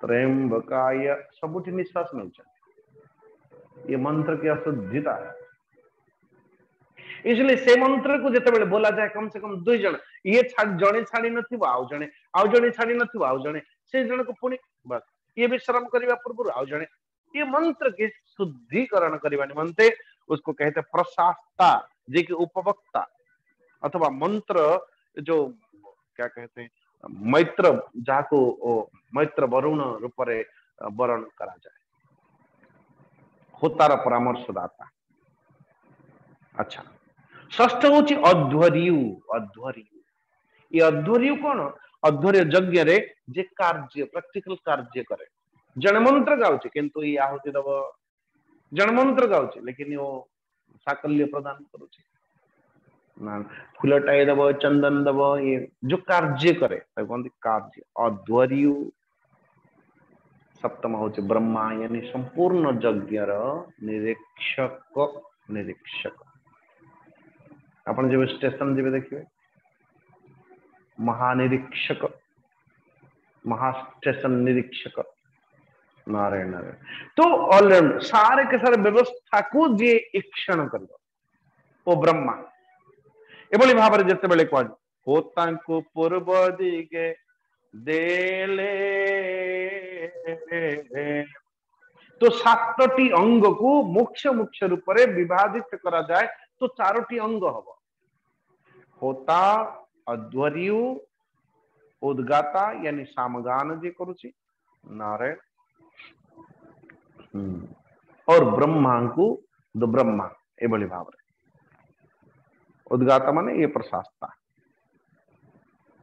त्र्यंबकाय सबुठी निश्वास नौ, ये मंत्र की अशुद्धिता है। इसलिए से मंत्र को जिते बोला जाए कम से कम दुई जन ये जड़े छाड़ी नथिबो आउ जड़े छाड़ी नथिबो आउ जड़े से जन को पुणी बस ये विश्राम करने पूर्व आउ जड़े ये मंत्र के शुद्धिकरण करने निमंते उसको कहते प्रशास्ता, जे कि उपभोक्ता अथवा मंत्र जो क्या कहते हैं मैत्र जाको मैत्र वरुण रूप रे वर्ण करा जाए, होतार परामर्शदाता। अच्छा, षष्ठ हूँ अध्वर्यु। अध्वर्यु ये अध्वर्यु कौन? अध्वर्य यज्ञ रे जे कार्य प्रैक्टिकल कार्य करे, जन मंत्र गाउचे किंतु ये आहुति दब, जन मंत्र गाउचे लेकिन यो साकल्य प्रदान करुचे ना, फूलटाए दब चंदन दब, ये जो कार्य करे कहते कार्य अध्वर्यु। सप्तम हूँ ब्रह्मा यानी संपूर्ण यज्ञ निरीक्षक। निरीक्षक अपन जब स्टेशन जब देखिए महानिरीक्षक, महास्टेशन निरीक्षक नारायण नारायण। तो ऑलरेडी सारे के सारे व्यवस्था को जे ईक्षण कर वो ब्रह्मा एभली भाव में जिते बेले कह होता को पूर्व दिगे देले, तो सातटी अंग को मुख्य मुख्य रूप से विभाजित करा जाए तो चारोटी अंग हम होता अध्वर्यु उद्गाता यानी सामगान जे करुची नारायण और ब्रह्मा को दो ब्रह्मा एभली भाव रे उद्गाता माने ये प्रशास्ता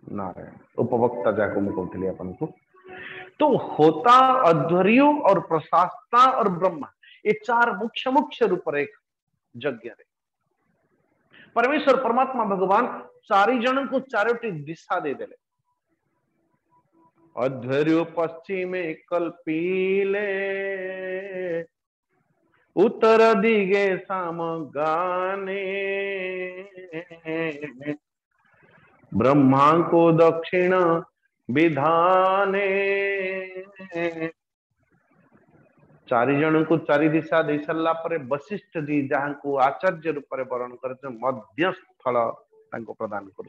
नारायण उपभोक्ता जाको मैं कहती अपन को। तो होता अध्वर्यु और प्रशास्ता और ब्रह्मा ये चार मुख्य मुख्य रूप रेख यज्ञ रे परमेश्वर परमात्मा भगवान चारि जन को चारोटी दिशा दे देले। अध्वर्यु पश्चिमे कल्पीले उत्तर दिगे सामगाने, ब्रह्मा को दक्षिण विधाने। चारि जन को चारि दिशा दे सारा पर वशिष्ठ जी जहां को आचार्य रूप में वर्ण कर मध्य स्थल प्रदान कर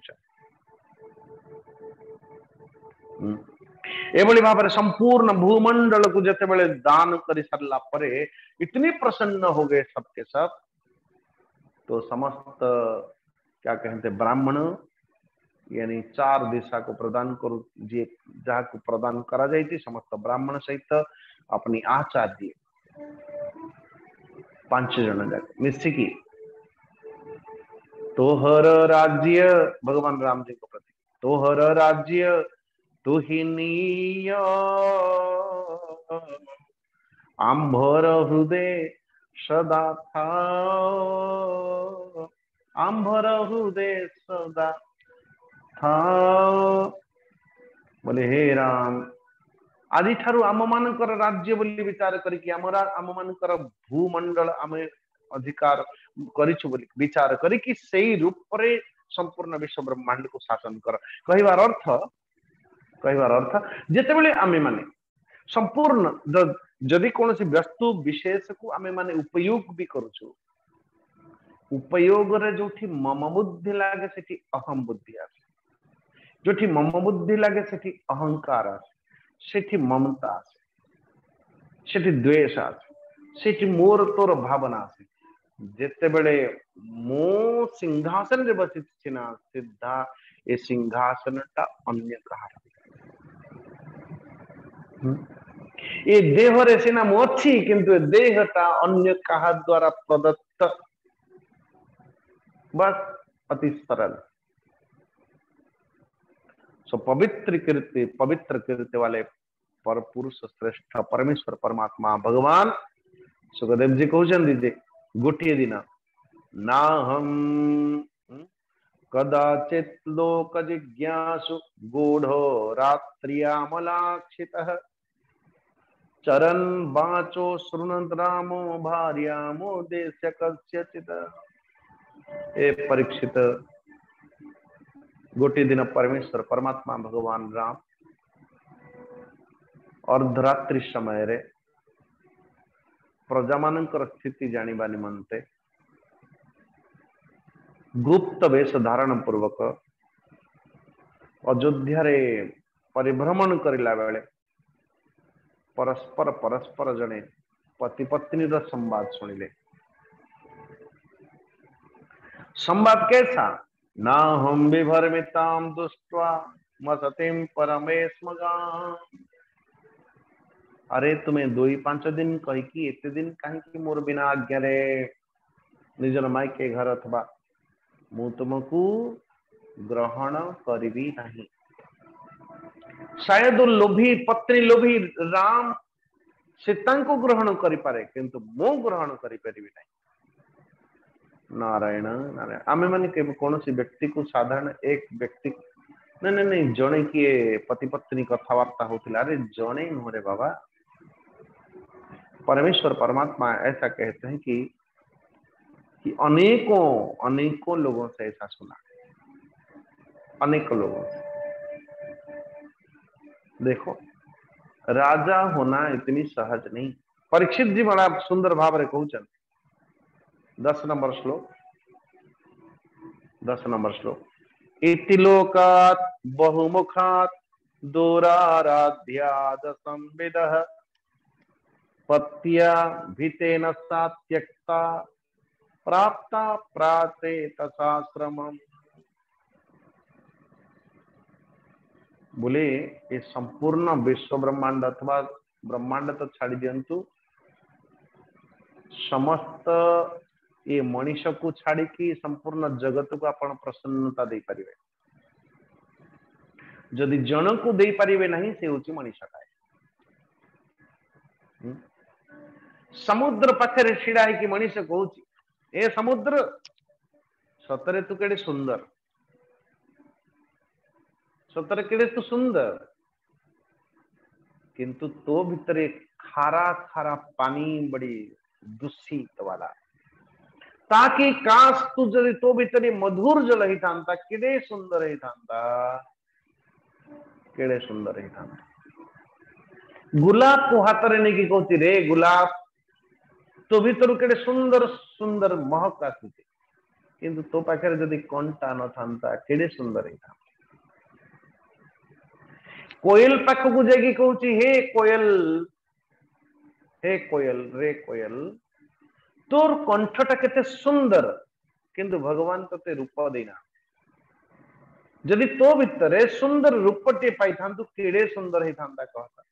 एभली भाव में संपूर्ण भूमंडल को जिते बड़े दान कर सारा पर इतने प्रसन्न हो गए सबके सब, तो समस्त क्या कहते ब्राह्मण यानी चार दिशा को प्रदान करू जे जहाँ को प्रदान करा जाए समस्त ब्राह्मण सहित अपनी आचार्य 5 जन जाके मिसिकी तोहर राज्य भगवान राम जी को प्रति तोहर राज्य तुहिनीय आंभर हृदय सदा था, आंभर हृदय सदा था। बोले हे राम, आदि ठारू आम मानकर राज्य बोली विचार करिकी आम मानकर भूमंडल आमे अधिकार करिछु बोली विचार करिकी सेई रूप रे संपूर्ण विश्व ब्रह्मांड को शासन कर। कहिवार अर्थ जेतेबेले आमे माने संपूर्ण जदि कौन वस्तु विशेष को आमे माने उपयोग भी करूछु, उपयोग रे जोठी मम बुद्धि लागे सेठी अहम बुद्धि आसे, जोठी मम बुद्धि लागे सेठी अहंकार आसे, सेठी ममता आसे, सेठी द्वेष आसे, सेठी मोर तोर भावना आसे। जेतेबेले मो सिंहासन रे बसी छिना सिद्धा ए सिंहासन टा अन्य कहार ये देह रे सिना मो अछि किंतु देह टा अन्य कहा द्वारा प्रदत्त। बस अति सरल। सो पवित्र कीर्ति वाले पर पुरुष श्रेष्ठ परमेश्वर परमात्मा भगवान सुखदेव जी कहते गोटे दिन ना हम कदाचित लोक जिज्ञासु गूढ़ो रात्रियामलाक्षितः चरन वाचो शृणुत रामो भार्यामो देश्य कस्यचित्। ए परीक्षित, गोटे दिन परमेश्वर परमात्मा भगवान राम अर्धरात्रि समय रे प्रजा मानकर स्थिति जानिबा निमंते गुप्त वेश धारण पूर्वक अयोध्या रे परिभ्रमण करिला बेले परस्पर जने पति पत्नी रो संवाद सुनिले। संवाद कैसा? ना हम विभर्मिताम दुष्ट्वा मसतिम परमेश्मगाम। अरे तुम्हें 2-5 दिन कहीकि एते दिन कहीं मोर बिना आज्ञा रे निजर मायके घर अथवा मु तुमको ग्रहण करिबी नहीं। शायद लोभी पत्नी लोभी राम सीता को ग्रहण करि पारे किंतु मो ग्रहण करि परिबी नहीं। नारायण नारायण। आमे माने के कोनोसी व्यक्ति को साधारण एक व्यक्ति नहीं जने किए पति पत्नी कथावार्ता होतिला। अरे जने नुरे बाबा, परमेश्वर परमात्मा ऐसा कहते हैं कि अनेकों लोगों से ऐसा सुना, अनेकों लोगों से। देखो, राजा होना इतनी सहज नहीं। परीक्षित जी बड़ा सुंदर भाव रे कहउचन 10 नंबर श्लोक इति लोकात् बहुमुखात् दूराराध्याद संविदः पत्या भीतेन सा त्यक्ता प्राप्ता प्राते तथाश्रमम्। बोले ये संपूर्ण विश्व ब्रह्मांड अथवा ब्रह्मांड तो छाड़ी दियंतु, समस्त ये मनीष को छाड़ी की संपूर्ण जगत को आपण प्रसन्नता दे परिवे। जदि जन को दे परिवे नहीं से होची मनीष काय। समुद्र पाखरे छिड़ा है कि मनीष कहूची ए समुद्र सतरे तू केड़े सुंदर, सतरे केड़े तू सुंदर, किंतु तो भीतरे खारा खारा पानी बड़ी दूषित वाला। ताकि काश तू जदि तो भीतरे मधुर जल ही थांता केड़े सुंदर ही थांता, केड़े सुंदर ही थांता। गुलाब को हाथ रे नहीं कहती रे गुलाब तो भीतर केड़े सुंदर सुंदर महक आसुची, किंतु तो पाखे जदि कंटा न थांता केड़े सुंदर ही था। कोयल पाख को जाकि कहूची हे कोयल रे कोयल तोर कंठटा केते सुंदर, किंतु भगवान तते रूप देना। जदि तो भितरे सुंदर रूपटे पाई थांतु केड़े सुंदर ही थांता कहता,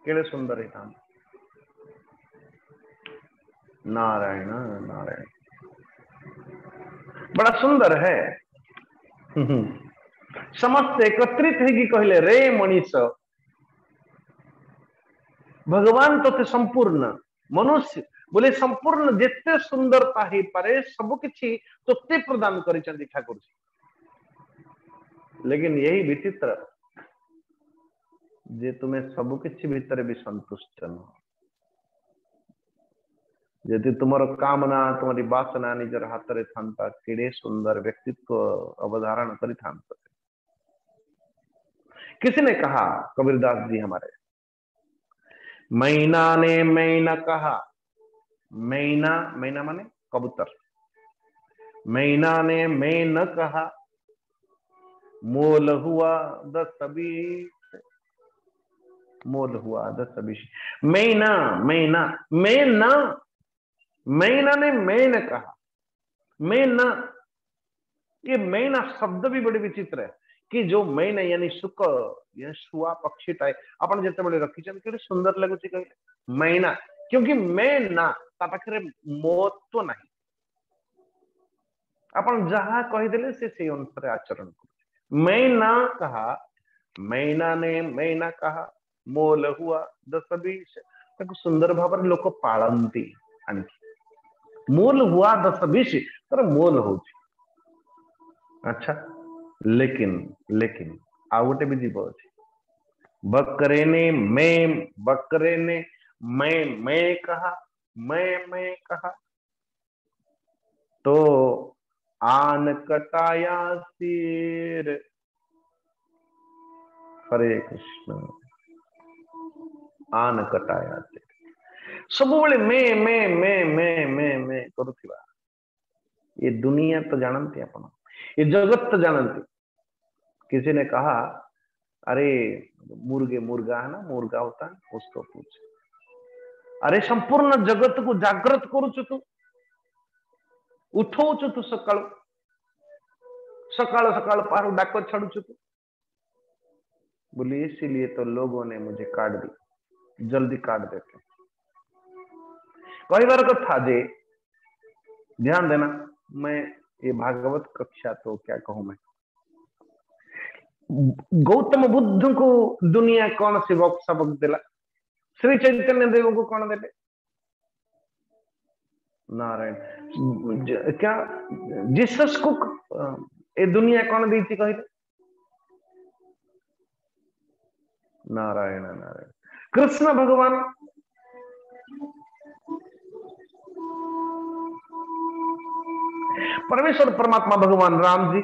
केड़े सुंदर ही थांता। नारायण नारायण, बड़ा सुंदर है। समस्ते एकत्रित है कहले रे मनीष भगवान तो संपूर्ण मनुष्य बोले संपूर्ण जिते सुंदरता ही पारे सब किछि तोते प्रदान करिसेंती ठाकुर जी। लेकिन यही विचित्र जे तुम्हें सब किछि भीतर भी संतुष्ट न यदि तुमर कामना तुम्हारी वासना निजर हाथ रे थांता केड़े सुंदर व्यक्तित्व अवधारण करि थांत। किसी ने कहा कबीरदास जी हमारे मैना ने मैना कहा मैना मैना माने कबूतर मैना ने मैं न कहा मोल हुआ 10-20 मोल हुआ 10-20 मैना मैना मैं न मैना ने मैं न कहा मैं न ये मैना शब्द भी बड़ी विचित्र है कि जो मैना यानी सुक या शुआ पक्षी टाइप अपन जिते बड़े रखी के सुंदर लगुच कहले मैना क्योंकि मैना ता पाखरे महत्व नहीं अपन जहां कहीदेले से अनुसार आचरण कर मैना कहा मैना ने मैना कहा मोल हुआ 10-20 सुंदर भाव लोक पालती मोल हुआ 10-20 तर मोल हो अच्छा लेकिन लेकिन आ गोटे भी जीव अच्छे बकरे ने मैं कहा मैं कहा तो आन कटाया सिर हरे कृष्ण आन कटाया सिर सब बड़े मैं करुथिबा ये दुनिया तो जानती अपन ये जगत तो जानती। किसी ने कहा अरे मुर्गे मुर्गा है ना मुर्गा होता है उसको पूछ अरे संपूर्ण जगत को जागृत करुचु तू उठौचु तू सकाळ सकाळ सकाळ पार डाक छाड़ुचु तू बोली इसीलिए तो लोगों ने मुझे काट दी जल्दी काट देते कई बार कथा जे ध्यान देना मैं ये भागवत कक्षा तो क्या कहूं मैं गौतम बुद्ध को दुनिया कौन सी सबक दिला श्री चैतन्य देव को कौन देते नारायण क्या जीसस को ये दुनिया कौन दी थी कहले नारायण नारायण कृष्ण भगवान परमेश्वर परमात्मा भगवान राम जी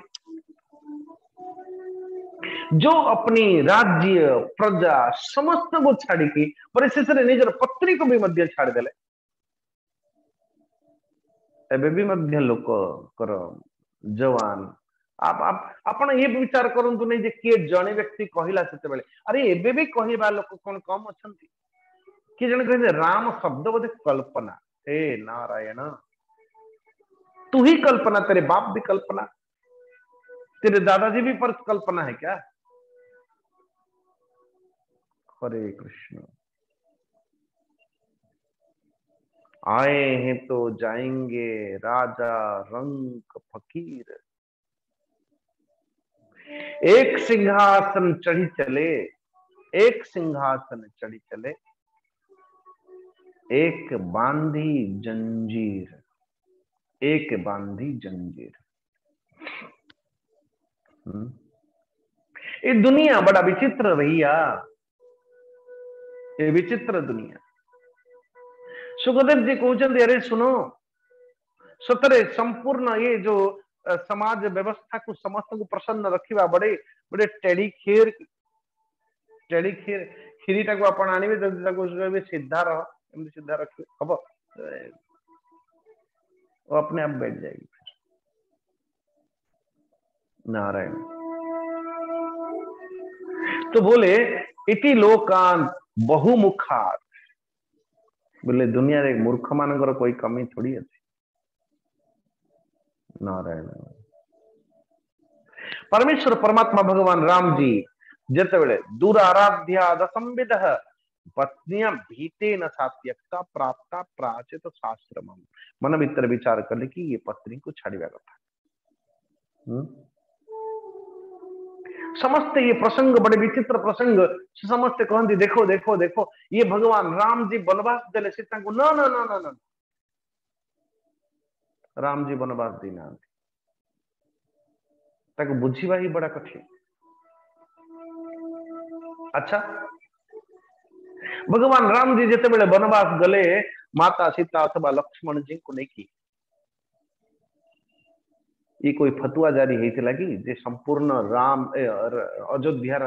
जो अपनी राज्य प्रजा समस्त को छाड़ी की परिशेष निजर पत्नी को भी मध्य छाड़ देले एबे भी मध्य लोक कर जवान आप ये विचार करंतु नहीं जे किए जणे व्यक्ति कहिला सेते बेले अरे एबे भी कहिबा लोक कोन कम अछंती कि जने कहे राम शब्द बोधे कल्पना हे नारायण तू ही कल्पना तेरे बाप भी कल्पना तेरे दादाजी भी पर कल्पना है क्या। हरे कृष्ण आए हैं तो जाएंगे राजा रंक फकीर एक सिंहासन चढ़ी चले एक सिंहासन चढ़ी चले एक बांधी जंजीर एक बांधी जंजीर। ये दुनिया बड़ा विचित्र भैया ये विचित्र दुनिया। सुखदेव जी कहते अरे सुनो सतरे संपूर्ण ये जो समाज व्यवस्था को समस्त को प्रसन्न रखा बड़े बड़े टेढ़ी खीरी टाक आप आने सीधा रह सीधा रख हम वो अपने आप बैठ जाएगी। नारायण तो बोले इति लोकान बहुमुखात बोले दुनिया रे मूर्ख मानकर कोई कमी थोड़ी अच्छी। नारायण परमेश्वर परमात्मा भगवान राम जी जेते बेले दूर आराध्या दशंविद पत्नियां भीते न सात्यक्ता प्राप्ता प्राचित शास्त्रम मन भीतर विचार करले कि ये पत्नी को छाड़िया कथा समस्ते ये प्रसंग बड़े विचित्र प्रसंग। समस्ते कहती देखो देखो देखो ये भगवान राम जी बनवास देले सीता को। ना ना ना ना ना, राम जी बनवास दी ना, ताको बुझीबा ही बड़ा कठिन। अच्छा, भगवान राम जी जिते बेले बनवास गले माता सीता अथवा लक्ष्मण जी को नहीं ये कोई फतुआ जारी होता कि जे संपूर्ण राम अयोध्यार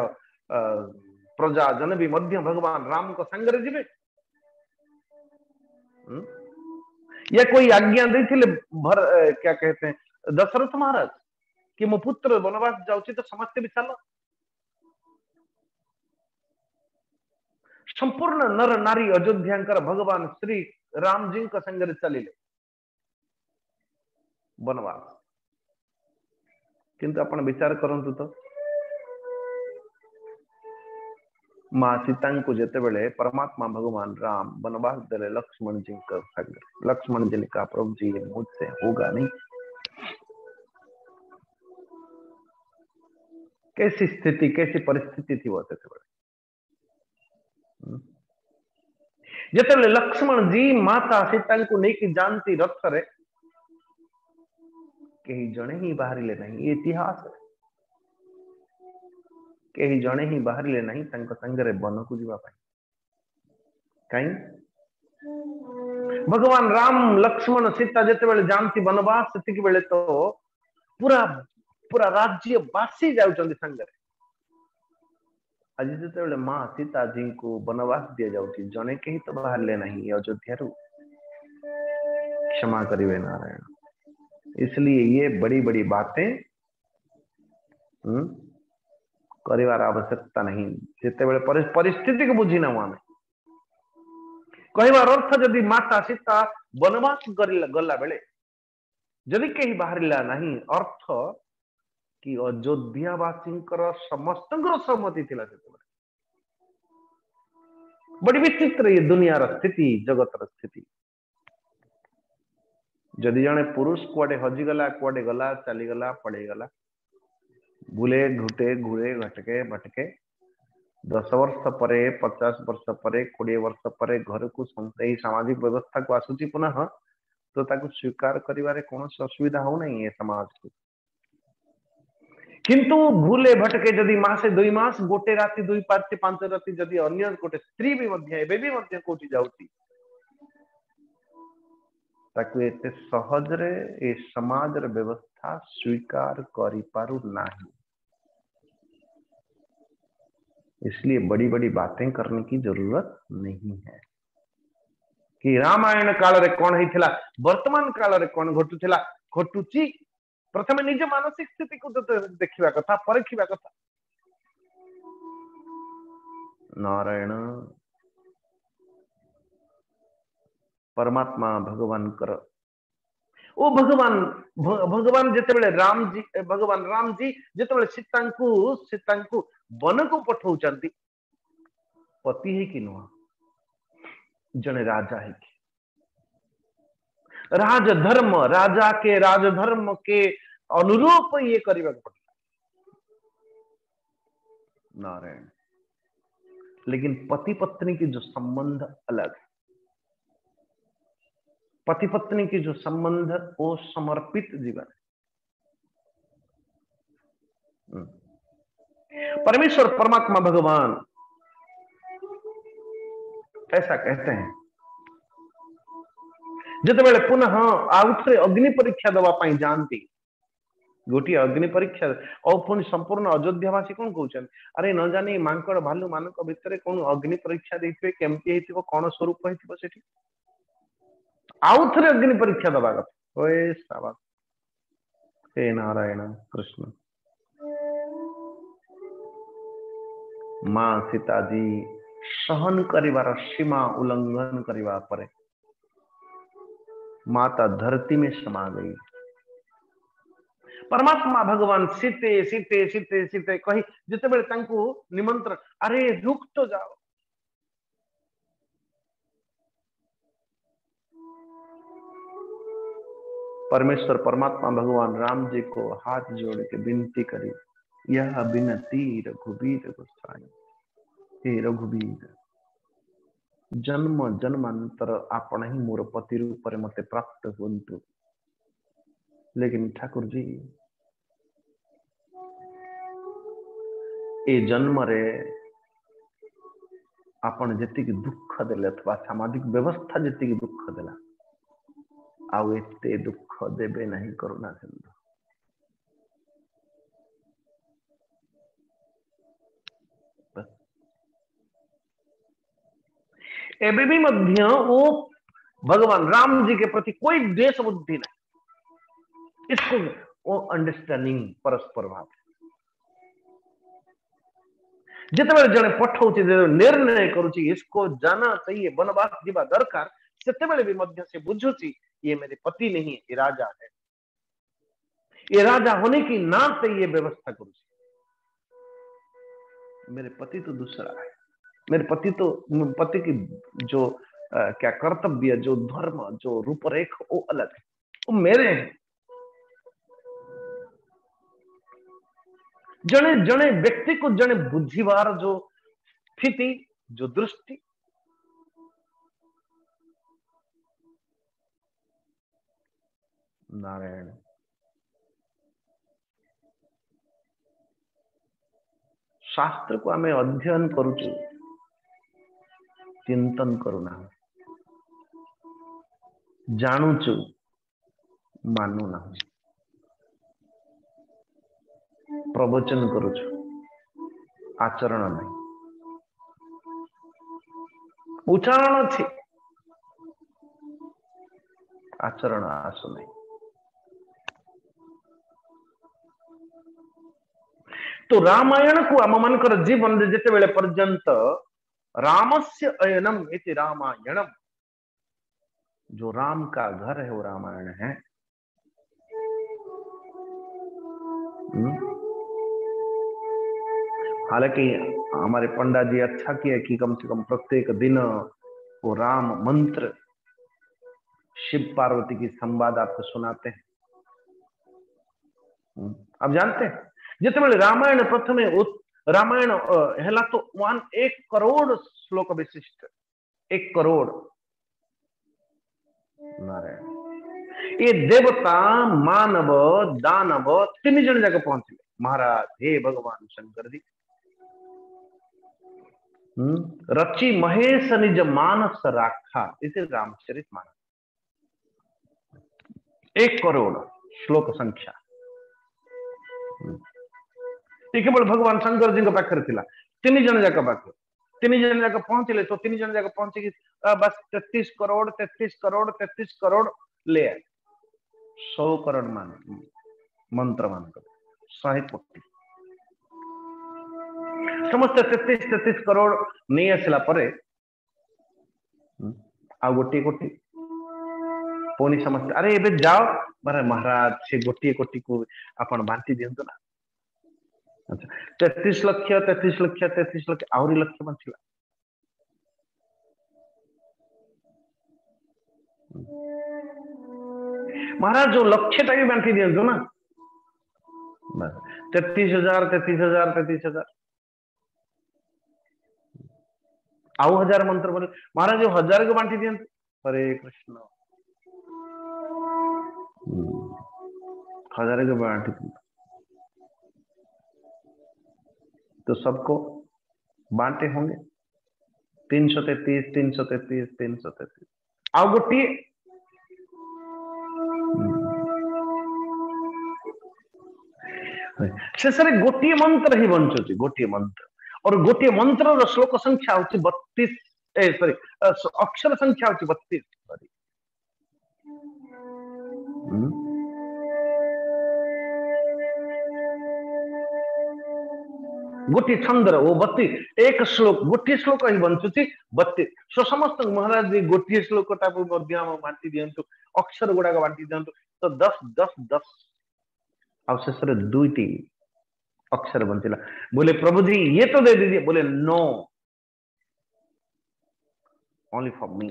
प्रजा जन भी मध्य भगवान राम को संगरे जीवे, या कोई आज्ञा देथिले क्या कहते हैं दशरथ महाराज कि मो पुत्र वनवास जाउची तो समस्त भी चलो। संपूर्ण नर नारी अयोध्यांकर भगवान श्री राम जी का संगरे चलिले वनवास। किंतु आपण विचार करंतु तो माँ सीता को जेते बेले परमात्मा भगवान राम वनवास देले लक्ष्मण जी का संग। लक्ष्मण जी ने कहा प्रभु जी ये मुझसे होगा नहीं। कैसी स्थिति कैसी परिस्थिति थी वो तेते बेले। जेते बेले लक्ष्मण जी माता सीता को नहीं जानती रथ रे कहीं जने ही बाहर ले नहीं, इतिहास है कहीं जने ही बाहर ले नहीं संगरे वन को जीवा कहीं भगवान राम लक्ष्मण सीता जिते बेले जानती वनवास से बेले तो पूरा पूरा राज्य बासी जाउचंदी संगरे। आज जिते बेले माँ सीता जी को वनवास दिया जाउची जने कहीं तो बाहर ले नहीं अयोध्या रू। क्षमा करिवे नारायण। इसलिए ये बड़ी बड़ी बातें करिवार आवश्यकता नहीं। जिते बेले परिस्थिति को बुझी ना आमे कहवार अर्थ जदि माता सीता वनवास गला बेले जदि कहीं बाहरिला नहीं अर्थ कि अयोध्यावासी समस्त सहमति थिला। बड़ी विचित्र ये दुनियार स्थिति जगतर स्थिति। जदि जने पुरुष कुआडे हजिगला कुआडे गला चलीगला पड़ेगला भूले घुटे घूरे घटके भटके 10 वर्ष परे 50 वर्ष परे 20 वर्ष परे घर को सामाजिक व्यवस्था को आसुची पुनः तो ताको स्वीकार करिवारे कोनोसी असुविधा हो नहीं है समाज को। किंतु भूले भटके जदि मासे 2 मास गोटे राति 2 पार्टी 5 राति जदि अन्य गोटे स्त्री भी मध्य एबे भी मध्य कोठी जाउती ताकू एते सहज रे ए समाज रे व्यवस्था स्वीकार करि पारु नाही। इसलिए बड़ी बड़ी बातें करने की जरूरत नहीं है कि रामायण काल रे कौन हिथिला वर्तमान काल रे कौन घटुथिला घटुची प्रथम निज मानसिक स्थिति को देखिबा कथा परखिबा कथा। नारायण परमात्मा भगवान कर ओ भगवान जेते बेले भगवान राम जी जेते बेले सीता को वन को पठाउचंती पति है कि नुआ जने राजा है कि राजधर्म राजा के राजधर्म के अनुरूप ये करने को पड़ता नारायण। लेकिन पति पत्नी की जो संबंध अलग है, पति पत्नी की जो संबंध वो समर्पित जीवन है। परमेश्वर परमात्मा भगवान ऐसा कहते हैं जिते बेले पुनः आउथरे अग्नि परीक्षा दवा जानती गोटी अग्नि परीक्षा और पुणी संपूर्ण अयोध्यावासी कौन कहते अरे न जानी मांकड़ भालू मान भितर कौन अग्नि परीक्षा देते केमती कौन स्वरूप होती आउथरे अग्नि परीक्षा दवा कथा। हे नारायण कृष्ण माँ सीता जी सहन करिवार सीमा उल्लंघन करिवा परे माता धरती में समा गई। परमात्मा भगवान सीते सीते सीते सीते कही जिते बेले तांको निमंत्रण अरे रुक तो जाओ। परमेश्वर परमात्मा भगवान राम जी को हाथ जोड़ के विनती करी यह बिनती रघुबीर गोसाई। हे रघुबीर, जन्म जन्मांतर आपण ही मोर पति रूप में मते प्राप्त हुंतु। लेकिन ठाकुर जी, ए जन्म रे आपण जेति दुख देले अथवा सामाजिक व्यवस्था जेति दुख देला, आउ एते दुख देबे नहीं करुणा सिंधु। एबे भी मध्य वो भगवान राम जी के प्रति कोई द्वेष बुद्धि नहीं, इसको वो अंडरस्टैंडिंग परस्पर भाव। जिते जड़े पठाउछि निर्णय करुछि इसको जाना चाहिए, वनवास जीवा दरकार, सेते भी मध्य से बुझुछि ये मेरे पति नहीं है, ये राजा है। ये राजा होने की नाते ये व्यवस्था करुछि। मेरे पति तो दूसरा है, मेरे पति की जो क्या कर्तव्य, जो धर्म, जो रूपरेख वो अलग है, वो मेरे हैं। जने जने व्यक्ति को जने बुद्धिवार जो स्थिति, जो दृष्टि, नारायण शास्त्र को आमे अध्ययन करुचु, चिंतन करुना, जानुचु, मानुना, प्रवचन करुचु, आचरण नहीं, उच्चारण अच्छी, आचरण आसु नहीं। तो रामायण को आम मानकर जीवन जिते बेले पर्यंत रामस्य अयनम इति रामायणम, जो राम का घर है वो रामायण है। हालांकि हमारे पंडा जी अच्छा किया कि कम से कम प्रत्येक दिन वो राम मंत्र, शिव पार्वती की संवाद आपको सुनाते हैं। आप जानते हैं जिते बेले रामायण प्रथम रामायण है तो 1 करोड़ श्लोक विशिष्ट, 1 करोड़। नारायण ये देवता मानव दानव 3 जन जगह पहुंचे। महाराज हे भगवान शंकर जी, रचि महेश निज मानस राखा, इसे रामचरित मानस। 1 करोड़ श्लोक संख्या केवल भगवान शंकर जी पाखे थिला। 3 जन जाक पाखे, 3 जन जाक पहुंचले तो 3 जन जाक पहुंचे बस 33 करोड़ 33 करोड़ 33 करोड़ ले 100 करोड़ मान मंत्र मान 100 कोटी समस्त 33 करोड़ नहीं आसला परे आ गोटी कोटी पुणी समस्त अरे एबे जाओ मारे महाराज से गोटी कोटी को आपण बांटी दियंतु ना। अच्छा 33 लक्ष 33 लक्ष 33 लक्ष आउरी लक्ष बंचिला। महाराज जो लक्ष्यटा भी बांटी दियंतु ना, 33,000 33,000 33,000 आउ 1000 मंत्र बोले महाराज जो 1000 को बांटी दियंतु। हरे कृष्ण 1000 को बांटी तो सबको बांटे होंगे 333 333 333 आउ गोटी शेष गोटे मंत्र ही बंचुची, गोटे मंत्र और गोटे मंत्र श्लोक संख्या होची 32 सॉरी अक्षर संख्या होची 32 सॉरी गोटे छंद वो 32 एक श्लोक गोटे श्लोक ही बंचुची 32 सो समस्त महाराज जी गोटे श्लोक बांटी दियंतु अक्षर गुड़ाक बांटी दियंतु तो 10 10 10 शेष 2टी अक्षर बंचिला। बोले प्रभु जी ये तो दे दीजिए, बोले नो ओनली फॉर मी।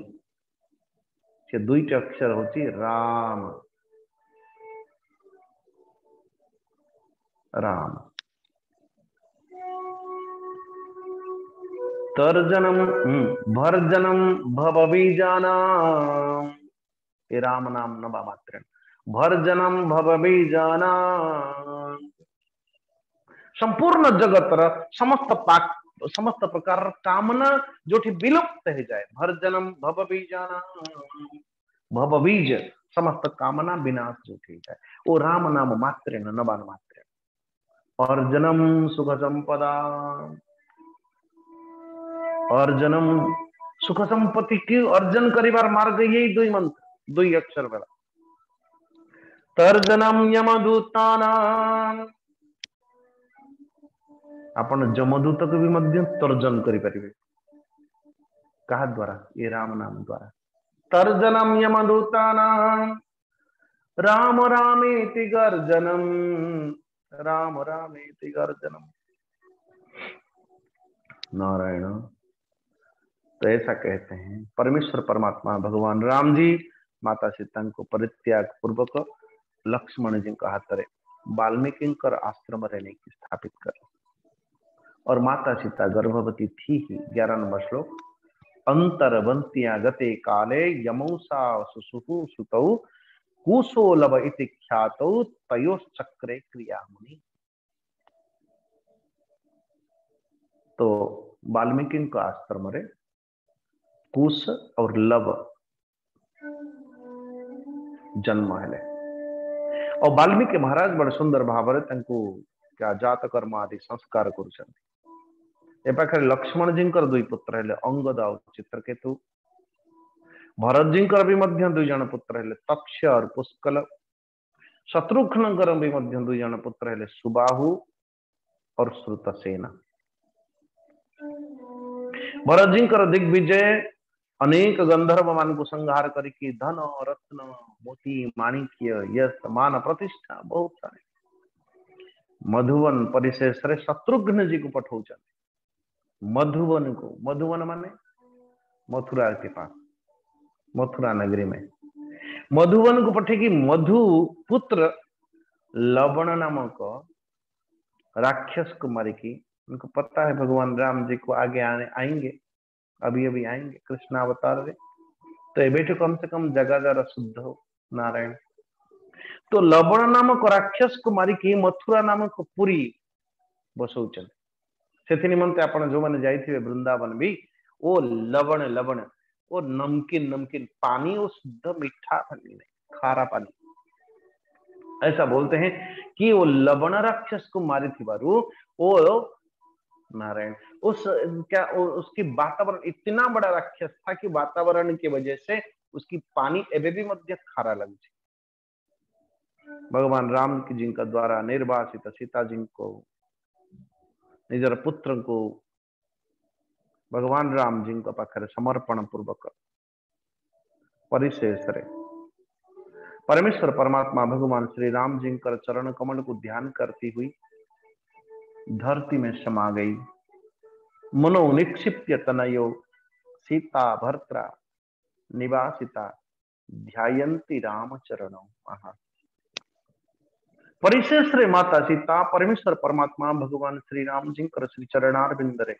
से 2टी अक्षर होची राम राम। तर्जनम भर्जनम भवबीजानां, ये राम नाम नवा मात्र, भर्जनम भवबीजानां, संपूर्ण जगतर समस्त पाक समस्त प्रकार कामना जो विलुप्त हो जाए, भर्जनम भवबीजानां, भवबीज समस्त कामना विनाश जो जाए, वो राम नाम मात्र नवान मात्र। अर्जनम सुख संपदा, अर्जनम सुख संपत्ति की अर्जन करिवार मार्ग यही दुई मंत्र दुई अक्षर वाला। तर्जनम यमदूतानां, आपण जमदूत को भी मध्य तर्जन करि परिबे, कहा द्वारा? ये राम नाम द्वारा। तर्जनम यमदूतानां राम रामेति गर्जनम, राम रामेति गर्जनम। नारायण। तो ऐसा कहते हैं परमेश्वर परमात्मा भगवान राम जी माता सीता को परित्याग पूर्वक लक्ष्मण जी का हाथ रे वाल्मीकि कर आश्रम रहने की स्थापित कर, और माता सीता गर्भवती थी ही। 11 नंबर श्लोक। अंतरवंतिया गते काले यमौसा सुसुहु सुतौ कुशोलभ इति ख्यातौ तयोश्चक्रे क्रियामुनि। तो वाल्मीकि का आश्रम रे कुश और लव जन्म है, और वाल्मीकि महाराज बड़े सुंदर भाव क्या जात कर्म आदि संस्कार कर। लक्ष्मण जी दुई पुत्र है अंगद और चित्रकेतु। भरत जी भी दुई जन पुत्र है तक्ष और पुष्कल। शत्रुघ्न भी दुई जन पुत्र है सुबाहु और श्रुतसेन। भरत जी दिग्विजय अनेक गंधर्व मान को संहार करके धन रत्न मोती माणिक्य यश मान प्रतिष्ठा बहुत सारे मधुवन परिशेष शत्रुघ्न जी को पठौचन। मधुवन को, मधुवन माने मथुरा के पास, मथुरा नगरी में मधुवन को पठेगी। मधु पुत्र लवण नामक राक्षस को मारी की। उनको पता है भगवान राम जी को आगे आएंगे, अभी अभी आएंगे कृष्ण अवतार रे, तो ये बेटे कम से कम जगह जरा शुद्ध हो नारायण। तो लवण नामक राक्षस को मारिकी मथुरा नामक पुरी बसौचन। से निमंते आपण जो मैंने जाइए वृंदावन भी वो लवण लवण वो नमकीन नमकीन पानी, वो शुद्ध मीठा पानी नहीं, खारा पानी। ऐसा बोलते हैं कि वो लवण राक्षस को मारी थी बारू वो नारायण उसकी वातावरण इतना बड़ा राक्षस था कि वातावरण की वजह से उसकी पानी एवं भी मध्य खारा लग जाए। भगवान राम जी का द्वारा निर्वासित सीता जी को निजर पुत्र को भगवान राम जी का पाखरे समर्पण पूर्वक परिशेष रे परमेश्वर परमात्मा भगवान श्री राम जी का चरण कमल को ध्यान करती हुई धरती में समा गई। मनो निक्षिप्य तनयो सीता भर्त्रा निवासिता ध्यायन्ति राम चरणों। परिशेष रे माता सीता परमेश्वर परमात्मा भगवान श्री राम जी कर श्री चरणारविंद रे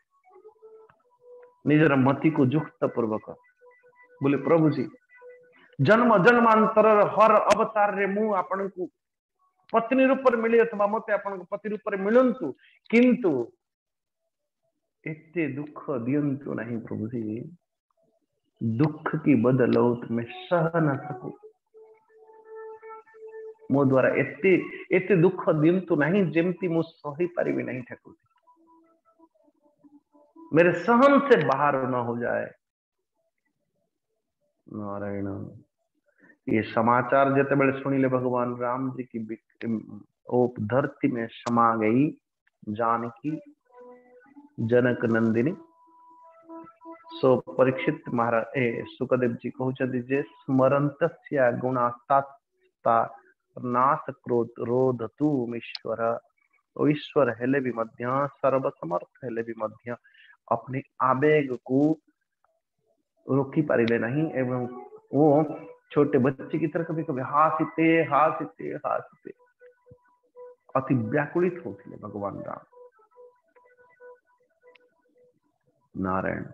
निजर मति को जुक्त पूर्वक बोले प्रभु जी जन्म जन्मांतर हर अवतार रे मु आपण को पत्नी रूप मिली अथवा मते आपण को पति रूप मिलंतु, किंतु इतने दुख दियंतु नहीं प्रभु जी, दुख की बदलौत में सह न सकू। मो द्वारा एते एते दुख दियंतु नहीं जेमती मु सही पारिबी नहीं ठाकुर, मेरे सहन से बाहर न हो जाए। नारायण। ये समाचार जिते बड़े सुनिले भगवान राम जी की धरती में समा गई जानकी जनक नंदिनी। सो परीक्षित महाराज सुखदेव जी कहते जे स्मरंत गुणास्ता नाश क्रोध रोध तुम ईश्वर। ईश्वर हेले भी मध्य सर्वसमर्थ हेले भी मध्य अपने आवेग को रोकी पारिले नहीं, एवं वो छोटे बच्चे की तरह कभी कभी हासिते हासिते हासिते अति व्याकुलित होते भगवान राम। नारायण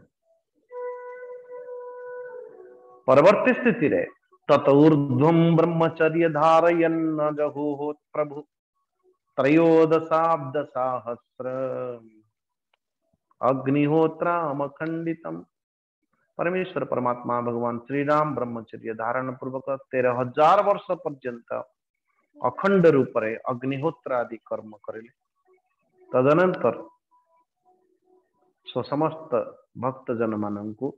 परवर्ती स्थिति रे ततऊर्ध्वं ब्रह्मचर्य धारयन् जहुः प्रभु त्रयोदशाब्द सहस्र अग्निहोत्रामखंडितम। परमेश्वर परमात्मा भगवान श्री राम ब्रह्मचर्य धारण पूर्वक 13,000 वर्ष पर्यंत अखंड रूप रे अग्निहोत्र आदि कर्म करेले। तदनंतर समस्त भक्त जन मानंकु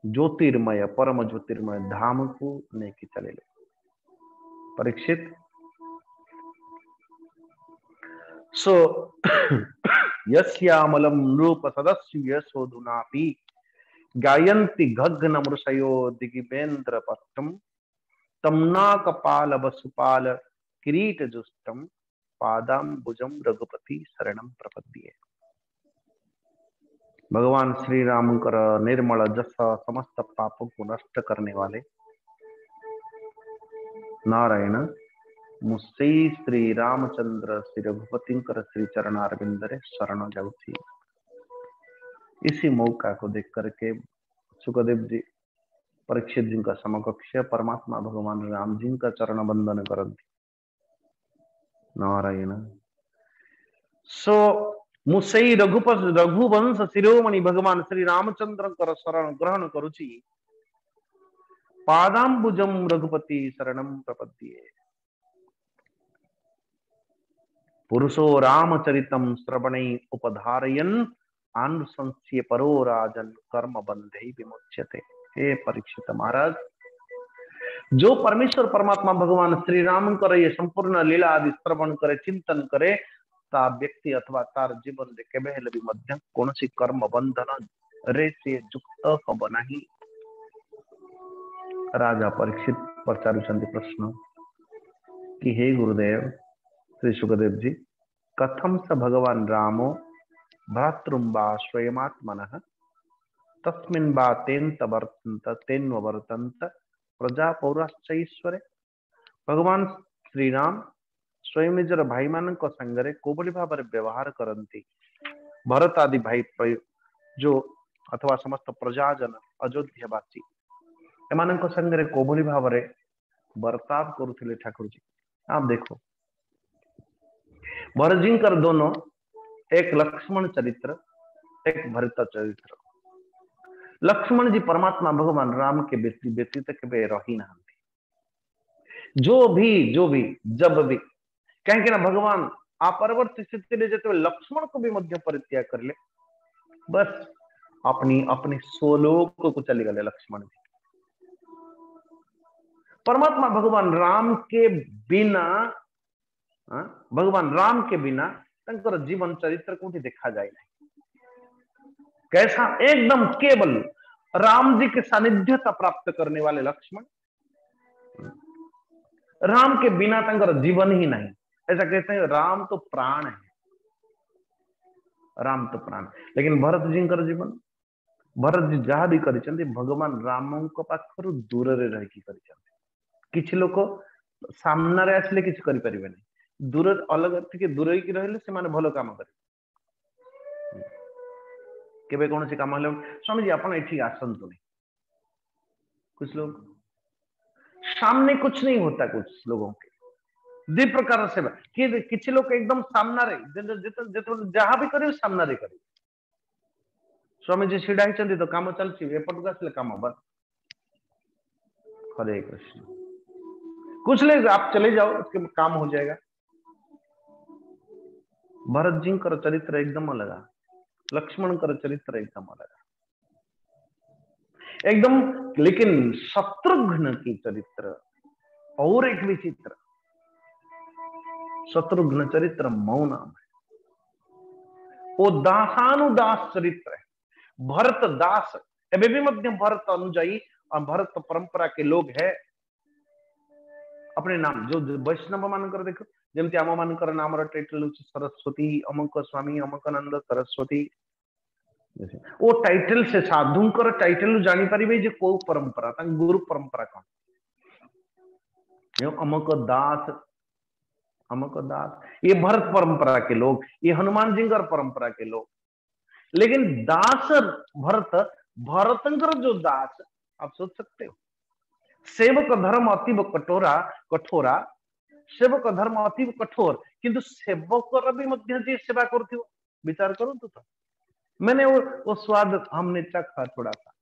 ज्योतिर्मय परम ज्योतिर्मय धाम को नेकी चले। परीक्षित सो यस्यामलं नृप सदस्य सोधुनापि गायन्ति गगन मृषयो दिगिबेन्द्र पट्टम तमनाकपाल वसुपाल किरीट जुष्टम पादाम्बुजम रघुपति शरणम प्रपद्ये। भगवान श्री राम कर निर्मल जस समस्त पापों को नष्ट करने वाले नारायण मुझसे श्री रामचंद्र श्री रघुपति कर श्री चरणारविंदरे शरण जाऊथी। इसी मौका को देख करके सुखदेव जी परीक्षित जी का समकक्ष परमात्मा भगवान राम जी का चरण बंदन करती। नारायण सो मुसई रघुवंश शिरोमणि भगवान श्री रामचंद्र कर शरण ग्रहण करुची पादाम्बुजम रघुपति शरणम प्रपद्ये। पुरुषो रामचरितम श्रवणे उपधारयन् आनुशंस्य परो राजन कर्म बंधे विमुच्यते। हे परीक्षित महाराज जो परमेश्वर परमात्मा भगवान श्री राम करे ये संपूर्ण लीला आदि श्रवण करे चिंतन करे ता व्यक्ति अथवा तार जीवन रे केबे हेले भी मध्य कोनसी कर्म बंधन रे से युक्त हब नहीं। राजा परीक्षित पचारुचंदी प्रश्न कि हे गुरुदेव श्री सुखदेव जी कथम स भगवान रामो भ्रातृम वा स्वयमात्मनः तस्मिन् वा तेन्वर्तन्त प्रजा पौराश्च ईश्वरे। भगवान श्री राम स्वयं निजर भाई मान संगरे कोबली भाव व्यवहार करती भरत आदि भाई जो अथवा समस्त प्रजाजन अयोध्यावासी एमान संगरे कोबली भाव बर्ताव करुले ठाकुर जी। आप देखो भरत जी कर दोनों एक लक्ष्मण चरित्र एक भरत चरित्र। लक्ष्मण जी परमात्मा भगवान राम के व्यतीत के रही ना जो भी जब भी कहीं ना भगवान अपरवर्ती स्थिति जो लक्ष्मण को भी मध्य परित्याग कर ले बस अपनी सोलोक को चली गए लक्ष्मण जी। परमात्मा भगवान राम के बिना जीवन चरित्र को देखा जाए नहीं कैसा एकदम केवल राम जी के सानिध्यता प्राप्त करने वाले लक्ष्मण राम के बिना तंकर जीवन ही नहीं। ऐसा कहते हैं राम तो प्राण है लेकिन भरत जी कर जीवन भरत जी जहाँ भी करिचंदी भगवान राम को पाखरु दूर रे रह की करिचंदी। किछि लोक सामना रे आसले किछि करि परिबे नहीं दूर अलग थी दूर ही रहले से माने भलो काम करे केबे कौन सी काम हले स्वामी जी अपन एठी आसंतु नहीं। कुछ लोग सामने कुछ नहीं होता कुछ लोगों के दि प्रकार सेवा किसी लोग एकदम सामना रे जहाँ भी करे सामना रे करे। स्वामी जी छिड़ा ही तो काम चलती एपटू आसले काम बस। हरे कृष्ण कुछ ले आप चले जाओ उसके काम हो जाएगा। भरत जी का चरित्र एकदम अलग लक्ष्मण का चरित्र एकदम अलग एकदम। लेकिन शत्रुघ्न की चरित्र और एक विचित्र शत्रुघ्न चरित्र मौन है वो दासानुदास चरित्र है। भरत दास एवं भी मध्य भरत अनुजाई और भरत परंपरा के लोग है अपने नाम जो वैष्णव मान कर देखो जमती आम मान नाम टाइटल सरस्वती अमुक स्वामी अमुकानंद सरस्वती वो टाइटल से साधुंकर टाइटल जानी पारिबे जे को परंपरा गुरु परंपरा कौन अमुक दास ये भरत परंपरा के लोग ये हनुमान जी परंपरा के लोग लेकिन दास भरत, भरतंकर जो दास, आप सोच सकते हो, सेवक धर्म अतीब कठोरा, सेवक धर्म अतीब कठोर, किंतु सेवकर भी मध्य जी सेवा करथिव, विचार करंतु तो। मैंने वो स्वाद हमने चखा थोड़ा सा।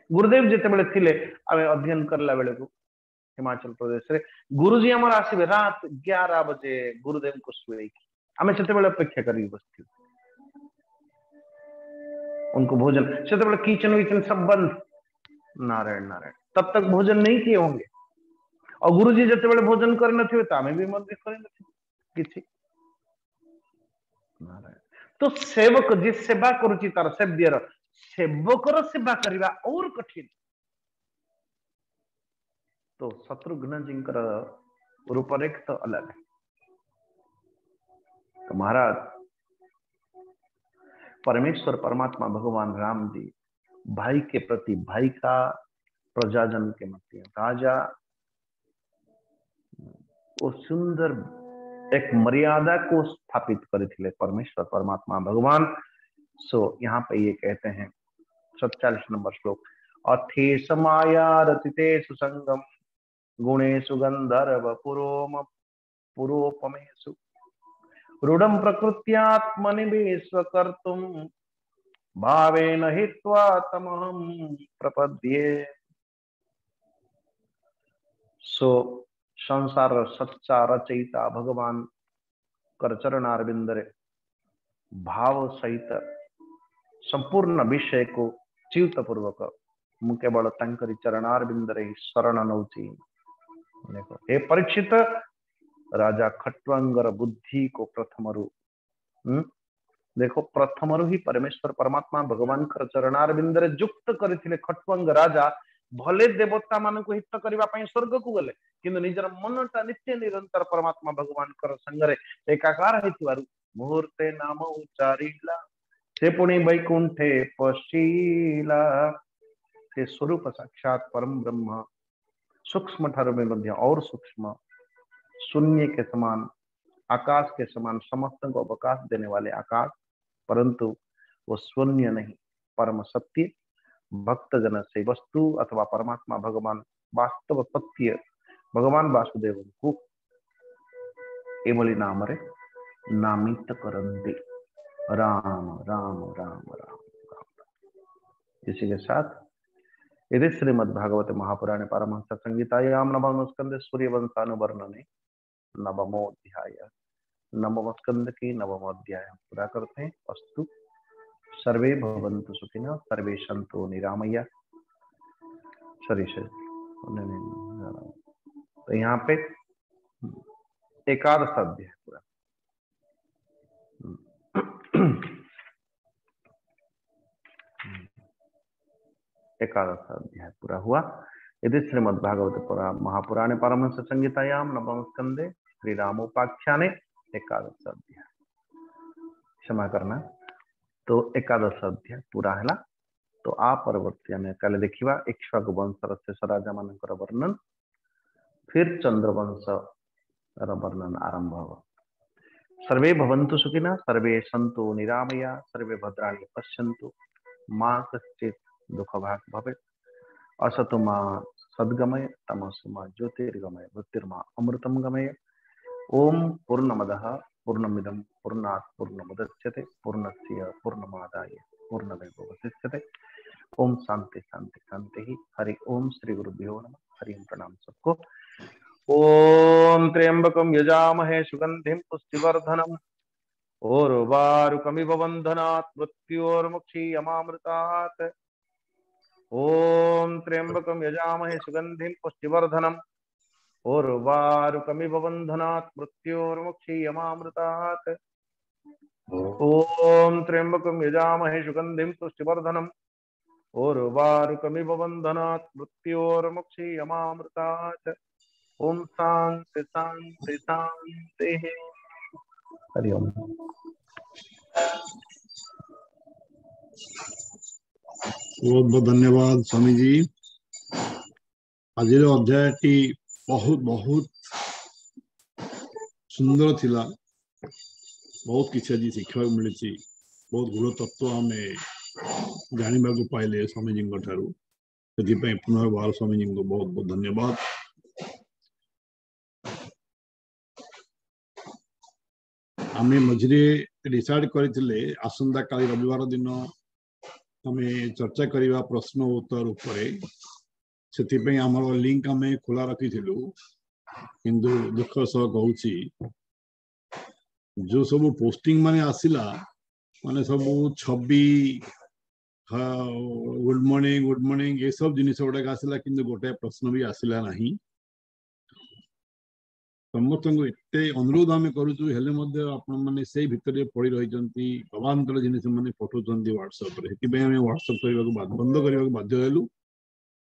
गुरुदेव जिते बेले थिले आमे अध्ययन करला बेले को हिमाचल प्रदेश रे, गुरुजी हमर आसीबे रात 11 बजे गुरुदेव को सुई की आमे सेते बेले अपेक्षा करी बसथि, उनको भोजन सेते बेले किचन विचन सब बंद, नारायण नारायण, तब तक भोजन नहीं किए होंगे। और गुरुजी जिते बेले भोजन कर नथिबे त आमे भी मध्य कर नथिबे किछि। नारायण तो सेवक जी सेवा करुची तार सेव्यर, सेवकर सेवा करवा और कठिन। तो शत्रुघ्न जी रूपरेख तो अलग है। तो महाराज परमेश्वर परमात्मा भगवान राम जी भाई के प्रति, भाई का प्रजाजन के मध्य राजा, वो सुंदर एक मर्यादा को स्थापित करे परमेश्वर परमात्मा भगवान। सो यहाँ पे ये कहते हैं 47 नंबर श्लोक, अथे समाया रतिते सुसंगम गुणेषु गंधर्व पुरोपमेषु रूढ़ं प्रकृत्यात्मनिवेश कर्तुं भावेन हित्वा तमहं प्रपद्ये। सो संसार सच्चा रचयिता भगवान करचरणारविंदरे भाव सहित संपूर्ण विषय को चिंत पूर्वक मु केवल तंकरी चरणारविंदरे शरण नौची। देखो हे परीक्षित, राजा खट्वांगर बुद्धि को प्रथमरु, देखो प्रथमरु ही परमेश्वर परमात्मा भगवान कर चरणारविंदरे जुक्त करथिले। खट्वांग राजा भले देवता मान को हित करबा पई स्वर्ग को गले, किंतु निजर मनटा नित्य निरंतर परमात्मा भगवान कर संगरे एकाकार हेतिवारु मुहूर्ते नाम उच्चारिला, से पुणी वैकुंठे पशीला। से स्वरूप साक्षात परम ब्रह्म, सूक्ष्म ठार में मध्य और सूक्ष्म, शून्य के समान, आकाश के समान, समस्त को अवकाश देने वाले आकाश, परंतु वो शून्य नहीं, परम सत्य। भक्त जन से वस्तु अथवा परमात्मा भगवान वास्तव सत्य भगवान वासुदेव को एवली नाम रे नामित करंदे राम राम राम राम राम। इसी के साथ यदि श्रीमद्भागवते महापुराणे पारमहंस संहितायां नवम स्कंदे सूर्यवंशानुवर्णने नवमोऽध्याय, नवम स्कंद की नवम अध्याय पूरा करते हैं। अस्तु सर्वे भवन्तु सुखिनः, सर्वे सन्तु निरामया। तो यहाँ पे एकादश अध्याय पूरा। एकादश अध्याय पूरा हुआ। यदि श्रीमद्भागवत महापुराणे पारमहंस संहितायां नवम स्कंदे श्री रामोपाख्याने एकादश अध्याय, क्षमा करना। तो एकादश अध्याय पूरा है। तो आ परवर्ती आम कल देखा इक्ष्वाकु वंशर शेष राजा मानकर वर्णन, फिर चंद्रवंश वर्णन आरंभ हो। सर्वे भवन्तु सुखिनः, सर्वे सन्तु निरामया, सर्वे भद्राणि पश्यन्तु, मां कश्चित् दुःखभाग् भवेत्। असतो मा सद्गमय, तमसो मा ज्योतिर्गमय, मृत्युर्मा अमृतं गमय। ओम पूर्णमदः पूर्णमिदं पूर्णात् पूर्णमुदच्यते, पूर्णस्य पूर्णमादाय पूर्णमेवावशिष्यते। ओम शांति शांति शांति। हरि ओम श्री गुरुभ्यो नमः। हरि ओम, प्रणाम सबको। ओम त्र्यंबकं यजामहे सुगंधिं पुष्टिवर्धनम्, उर्वारुकमिव बन्धनात् मृत्योर्मुक्षीयमामृतात्। ओम त्र्यंबकं यजामहे सुगंधिं पुष्टिवर्धनम्, उर्वारुकमिव बन्धनात् मृत्योर्मुक्षीयमामृतात्। ओम त्र्यंबकं यजामहे सुगंधिं पुष्टिवर्धनम्, उर्वारुकमिव बन्धनात् मृत्योर्मुक्षीयमामृतात्। ओम शांति शांति शांति। हरि ओम। बहुत बहुत धन्यवाद स्वामी जी। आज अध्यायटी बहुत बहुत सुंदर थिला, बहुत किसी आज शिक्षा मिली। बहुत गूढ़ तत्व आम जानवा पाइले स्वामीजी ठारू से पुनर्बार स्वामीजी को बहुत बहुत धन्यवाद। आम मझे डिसाइड करते आसंता काली रविवार दिन आम चर्चा करवा प्रश्न उत्तर उपरे से आमर लिंक आम खोला रखी किंतु दुख सह कहूँ जो सब पोस्टिंग माने आसिला माने सब छवि गुड मॉर्निंग ये सब जिन गुड़ाक आसला किंतु गोटे प्रश्न भी आसला नहीं। समस्त को एत अनुरोध आम करूँ हेले आपण मैंने से भितर पड़ रही गवान्तर जिन मैंने पठाऊँ व्हाट्सएप व्हाट्सएप करने बंद करने बाध्य हेलु।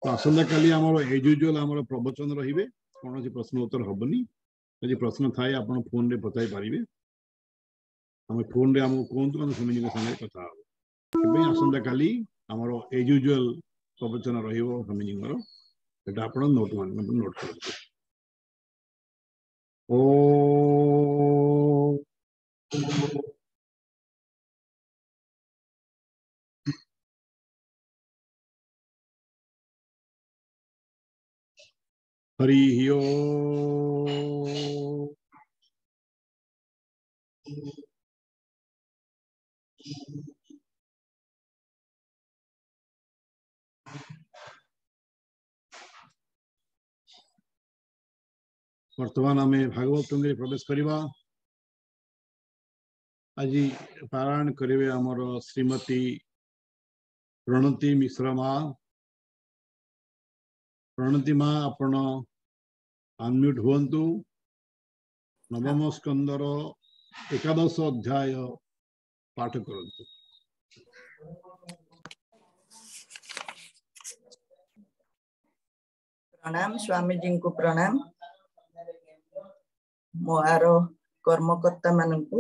आसंता काली आमर एज यूजुअल आमर प्रवचन रहिबे कौन प्रश्न उत्तर हेनी यदि प्रश्न थाए आप फोन रे पचाई पारे आम फोन रे आमको कहतु आम स्वामीजी सामने कथा हे आसंता काली आमर एज यूजुअल प्रवचन रहीजी आप नोट नोट कर हरि ओम। वर्तमान आम भागवत टंगे प्रवेश करवा। आज पारायण करेंगे आमर श्रीमती प्रणति मिश्रा माँ। प्रणति माँ आपण अनम्यूट हुंतु। नवम स्कंदर एकादश अध्याय पाठ करंतु। प्रणाम स्वामी जी को प्रणाम। मोर कर्मकर्ता मानू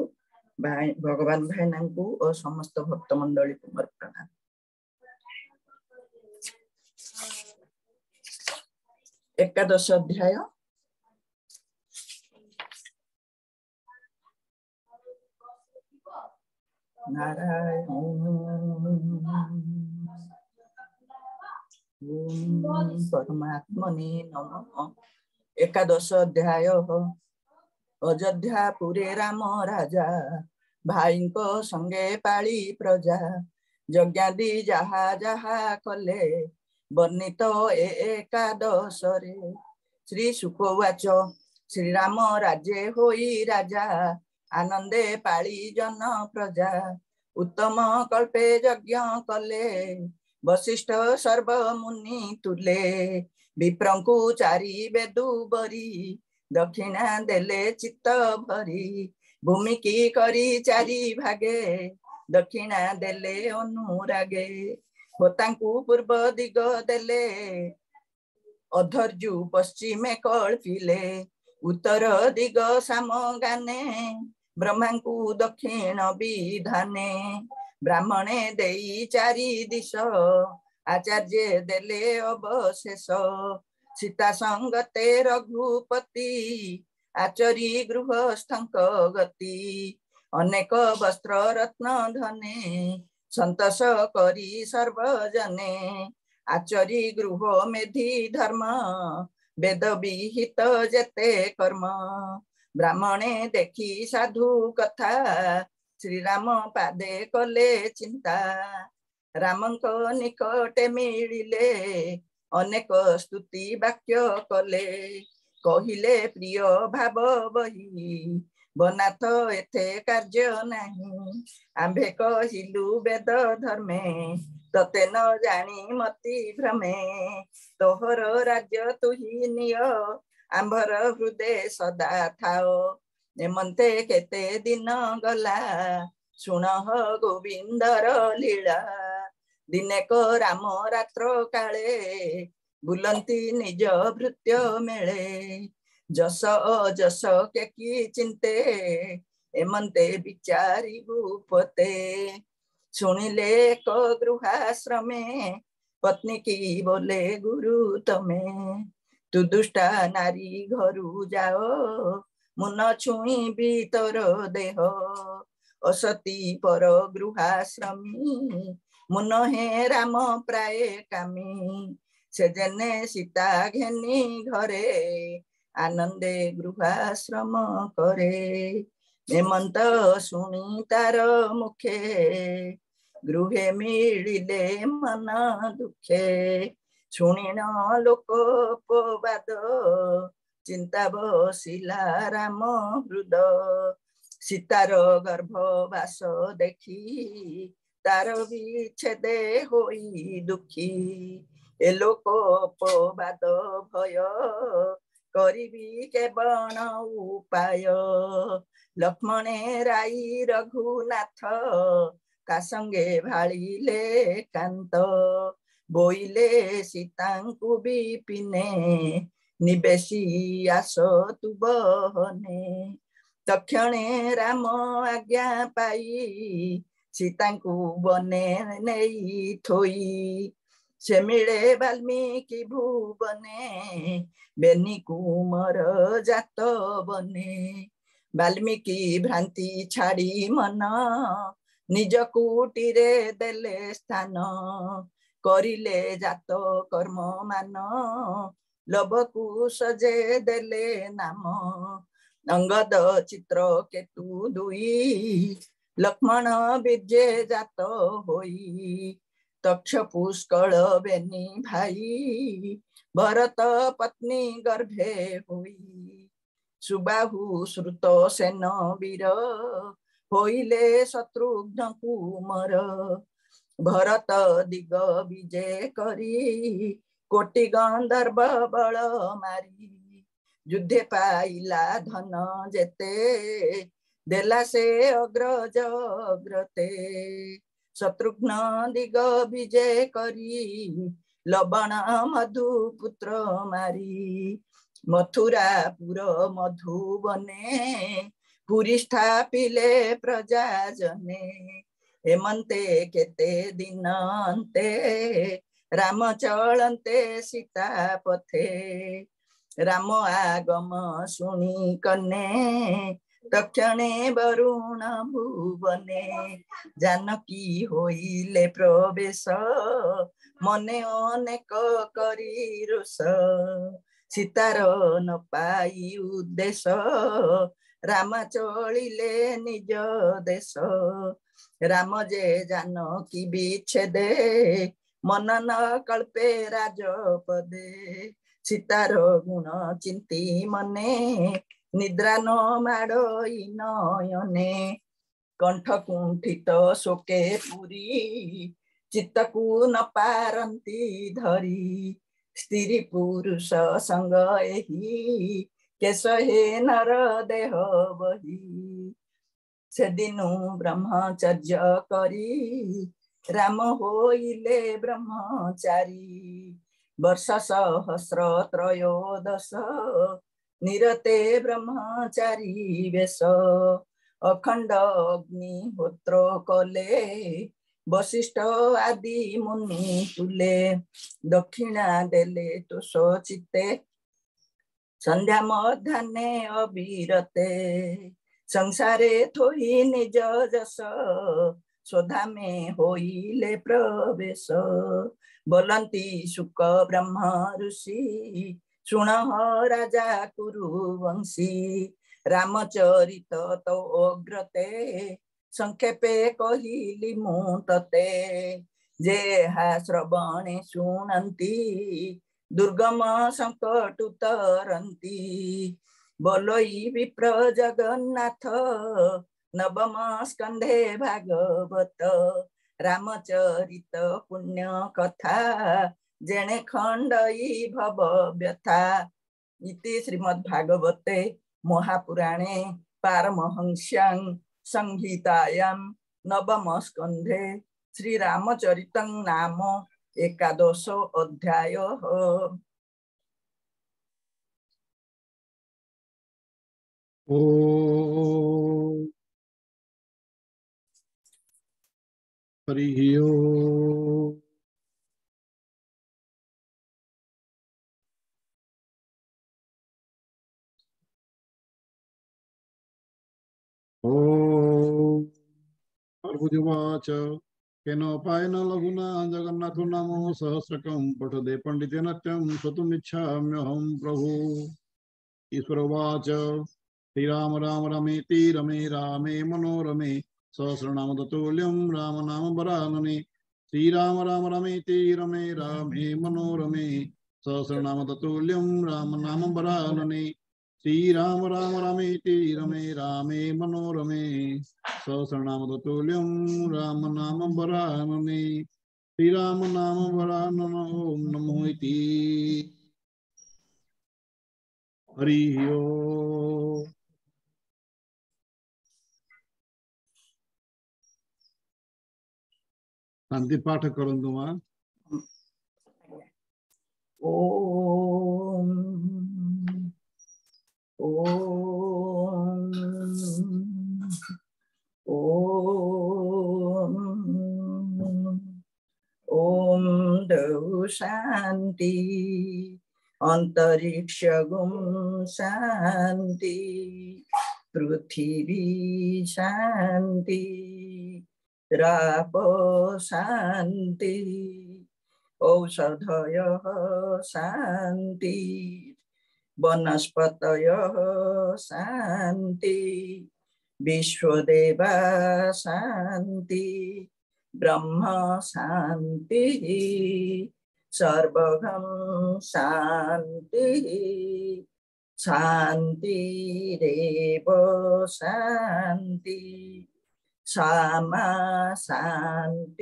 भाई भगवान भाईना को और समस्त भक्त मंडली को मोर प्रणाम। एकादश अध्याय नारायण परमात्मने नमः। एकादश अध्याय अयोध्यापुरे राम राजा भाई को संगे पाली प्रजा यज्ञादि जहा जहा कले वर्णित एकादश रे। श्री शुकवाच श्रीराम राज्ये होई राजा आनंदे पाली जन प्रजा उत्तम कल्पे यज्ञ कले वशिष्ठ सर्व मुनि तुले विप्रंकु चारि वेदु बरी दक्षिणा देले चित्त भरी भूमि की करी चारि भागे दक्षिणा देले अनुरागे होतांकु पूर्व दिग देले अधर्जु पश्चिमे कल्पिले उत्तर दिग साम गाने ब्रह्मांकु दक्षिण विधाने ब्राह्मणे देई चारि दिश आचार्य देले अवशेष सीता संगते रघुपति आचरी गृहस्थंक गति अनेक वस्त्र रत्न धने संतोष करी सर्वजने आचरी गृह मेधि धर्म वेद विहित जेते कर्म ब्राह्मणे देखी साधु कथा श्रीराम पादे कले चिंता रामंक निकटे मिलिले अनेक स्तुति वाक्य कले कहिले प्रिय भाव बही बनाथ एथे कार्य नहीं आंभे कहिलु वेद धर्मे तते न जानी मति भ्रमे तोहर राज्य तुही निय आंभर हृदय सदा थाओ एमंते केते दिन गला सुनह गोविंदर लीला दिने को राम रात्र काले बुलंती निज भृत्य मेले जस जस के की चिंते एमंते विचारी भूपते सुनिले को गृहाश्रमे पत्नी की बोले गुरु तमे तू दुष्टा नारी घरु जाओ मुन छुई भीतर देह असती पर गृहाश्रमी मुन हे राम प्राय कामी से जने सीता घेनी घरे आनंदे गृहाश्रम करे हेमंत शुणी तार मुखे गृहे मिलिले मन दुखे शुणिन लोकोपवाद चिंता बसिला राम हृद सीतार गर्भवास देखी तार विच्छेदे होई दुखी ए लोकोपवाद भय करिबी केवण उपाय लक्ष्मणे राई रघुनाथ कासंगे भाळिले कांत बोइले सीतांकु विपिने निवेशी आस तु बहने तक्षणे राम आज्ञा पाई सीतांकु बने नेई थोई से मिले वाल्मीकि भुवने बेनी कुमर जात बने वाल्मीकि भ्रांति छाड़ी मन निज कुटीरे देले स्थान करिले जात कर्म मान लबकु सजे देले नाम अंगद चित्र केतु दुई लक्ष्मण विजय जात होई तक्ष पुष्कल बेनी भाई भरत पत्नी गर्भे हुई सुबाहु श्रुत सेन वीर होइले शत्रुघ्न कुमर भरत दिग विजय करी कोटि गंधर्व बल मारी युद्धे पाइला धन जेते देला से अग्रज अग्रते शत्रुघ्न दिग विजय करी लवण मधु पुत्र मारी मथुरापुर मधुबने पुरी स्थापिले प्रजा जने हेमंते केते दिन अंते राम चलंते सीता पथे राम आगम शुणी कने तक्षणे वरुण भुवने जानकी होइले प्रवेश मने अनेक करी रोष सीतार न पाई उद्देश्य राम चलिले निज देश राम जे जानकी विच्छेदे मन न कल्पे राजपदे सीतार गुण चिंती मने निद्रा न माड़ई नयने कंठ कुंठित शोके पुरी चित्तकु न पारंती धरी स्त्री पुरुष संग एही केश हे नर देह बही से दिनु ब्रह्मचर्य करी राम होइले ब्रह्मचारी वर्ष सहस्र त्रयोदश निरते ब्रह्मचारी वेश अखंड अग्निहोत्र कले वशिष्ठ आदि मुनि तुले दक्षिणा देले तो सचिते संध्या मध्याह्ने अविरते संसारे थोई निज जस स्वधा में होइले प्रवेश बोलंती शुक ब्रह्म ऋषि सुन राजा कुरुवंशी रामचरित तो अग्रते संक्षेपे कहिली मु तते जे हा श्रवणे शुणन्ति दुर्गम संकट तरन्ति बोलोई विप्र जगन्नाथ नवम स्कंधे भागवत रामचरित पुण्य कथा जेणे खंडई भव व्यथा इति श्रीमद्भागवते महापुराणे पारमहंस्यां संहितायां नवम स्कंधे श्री रामचरितं नाम एकादशो अध्यायः। ओम हरि ओम। ओम प्रभुजुवाच केनोपायेन लघुना जगन्नाथो नामो सहस्रकं पठदे पंडितेन नित्यं श्रोतुमिच्छाम्यहं प्रभु। ईश्वर उवाच श्रीराम राम रमेति रमे रामे मनोरमे सहस्रनाम ततुल्यं राम नाम वरानने। श्रीराम राम रमेति रमे रामे मनोरमे सहस्रनाम ततुल्यं राम नाम वरानने। श्रीराम राम रमेति रमे रामे मनोरमे सहस्रनाम ततुल्यं राम नाम वरानने। श्रीराम नाम वरानन ओम नमो इति। हरि ओम। शांति पाठ करंतु मां। ओम ओम ओम ओम दौ शांति अंतरिक्ष गुम शांति पृथ्वी शांति राप शांति औषधयः शांति वनस्पतयः शांति विश्वदेवा शांति ब्रह्म शांति सर्वगं शांति शांतिरेव शांति सामा शांतिरेधि।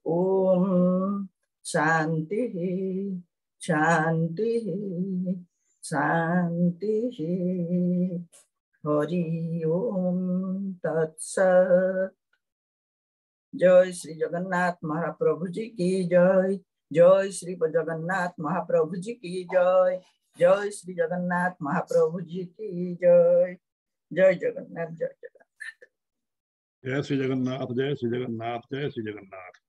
ओम शांति शांति शांति। हरि ओम तत्सत्। जय श्री जगन्नाथ महाप्रभु जी की जय। जय श्री जगन्नाथ महाप्रभु जी की जय। जय श्री जगन्नाथ महाप्रभु जी की जय। जय जगन्नाथ जय जगन्नाथ। जय श्री जगन्नाथ जय श्री जगन्नाथ जय श्री जगन्नाथ।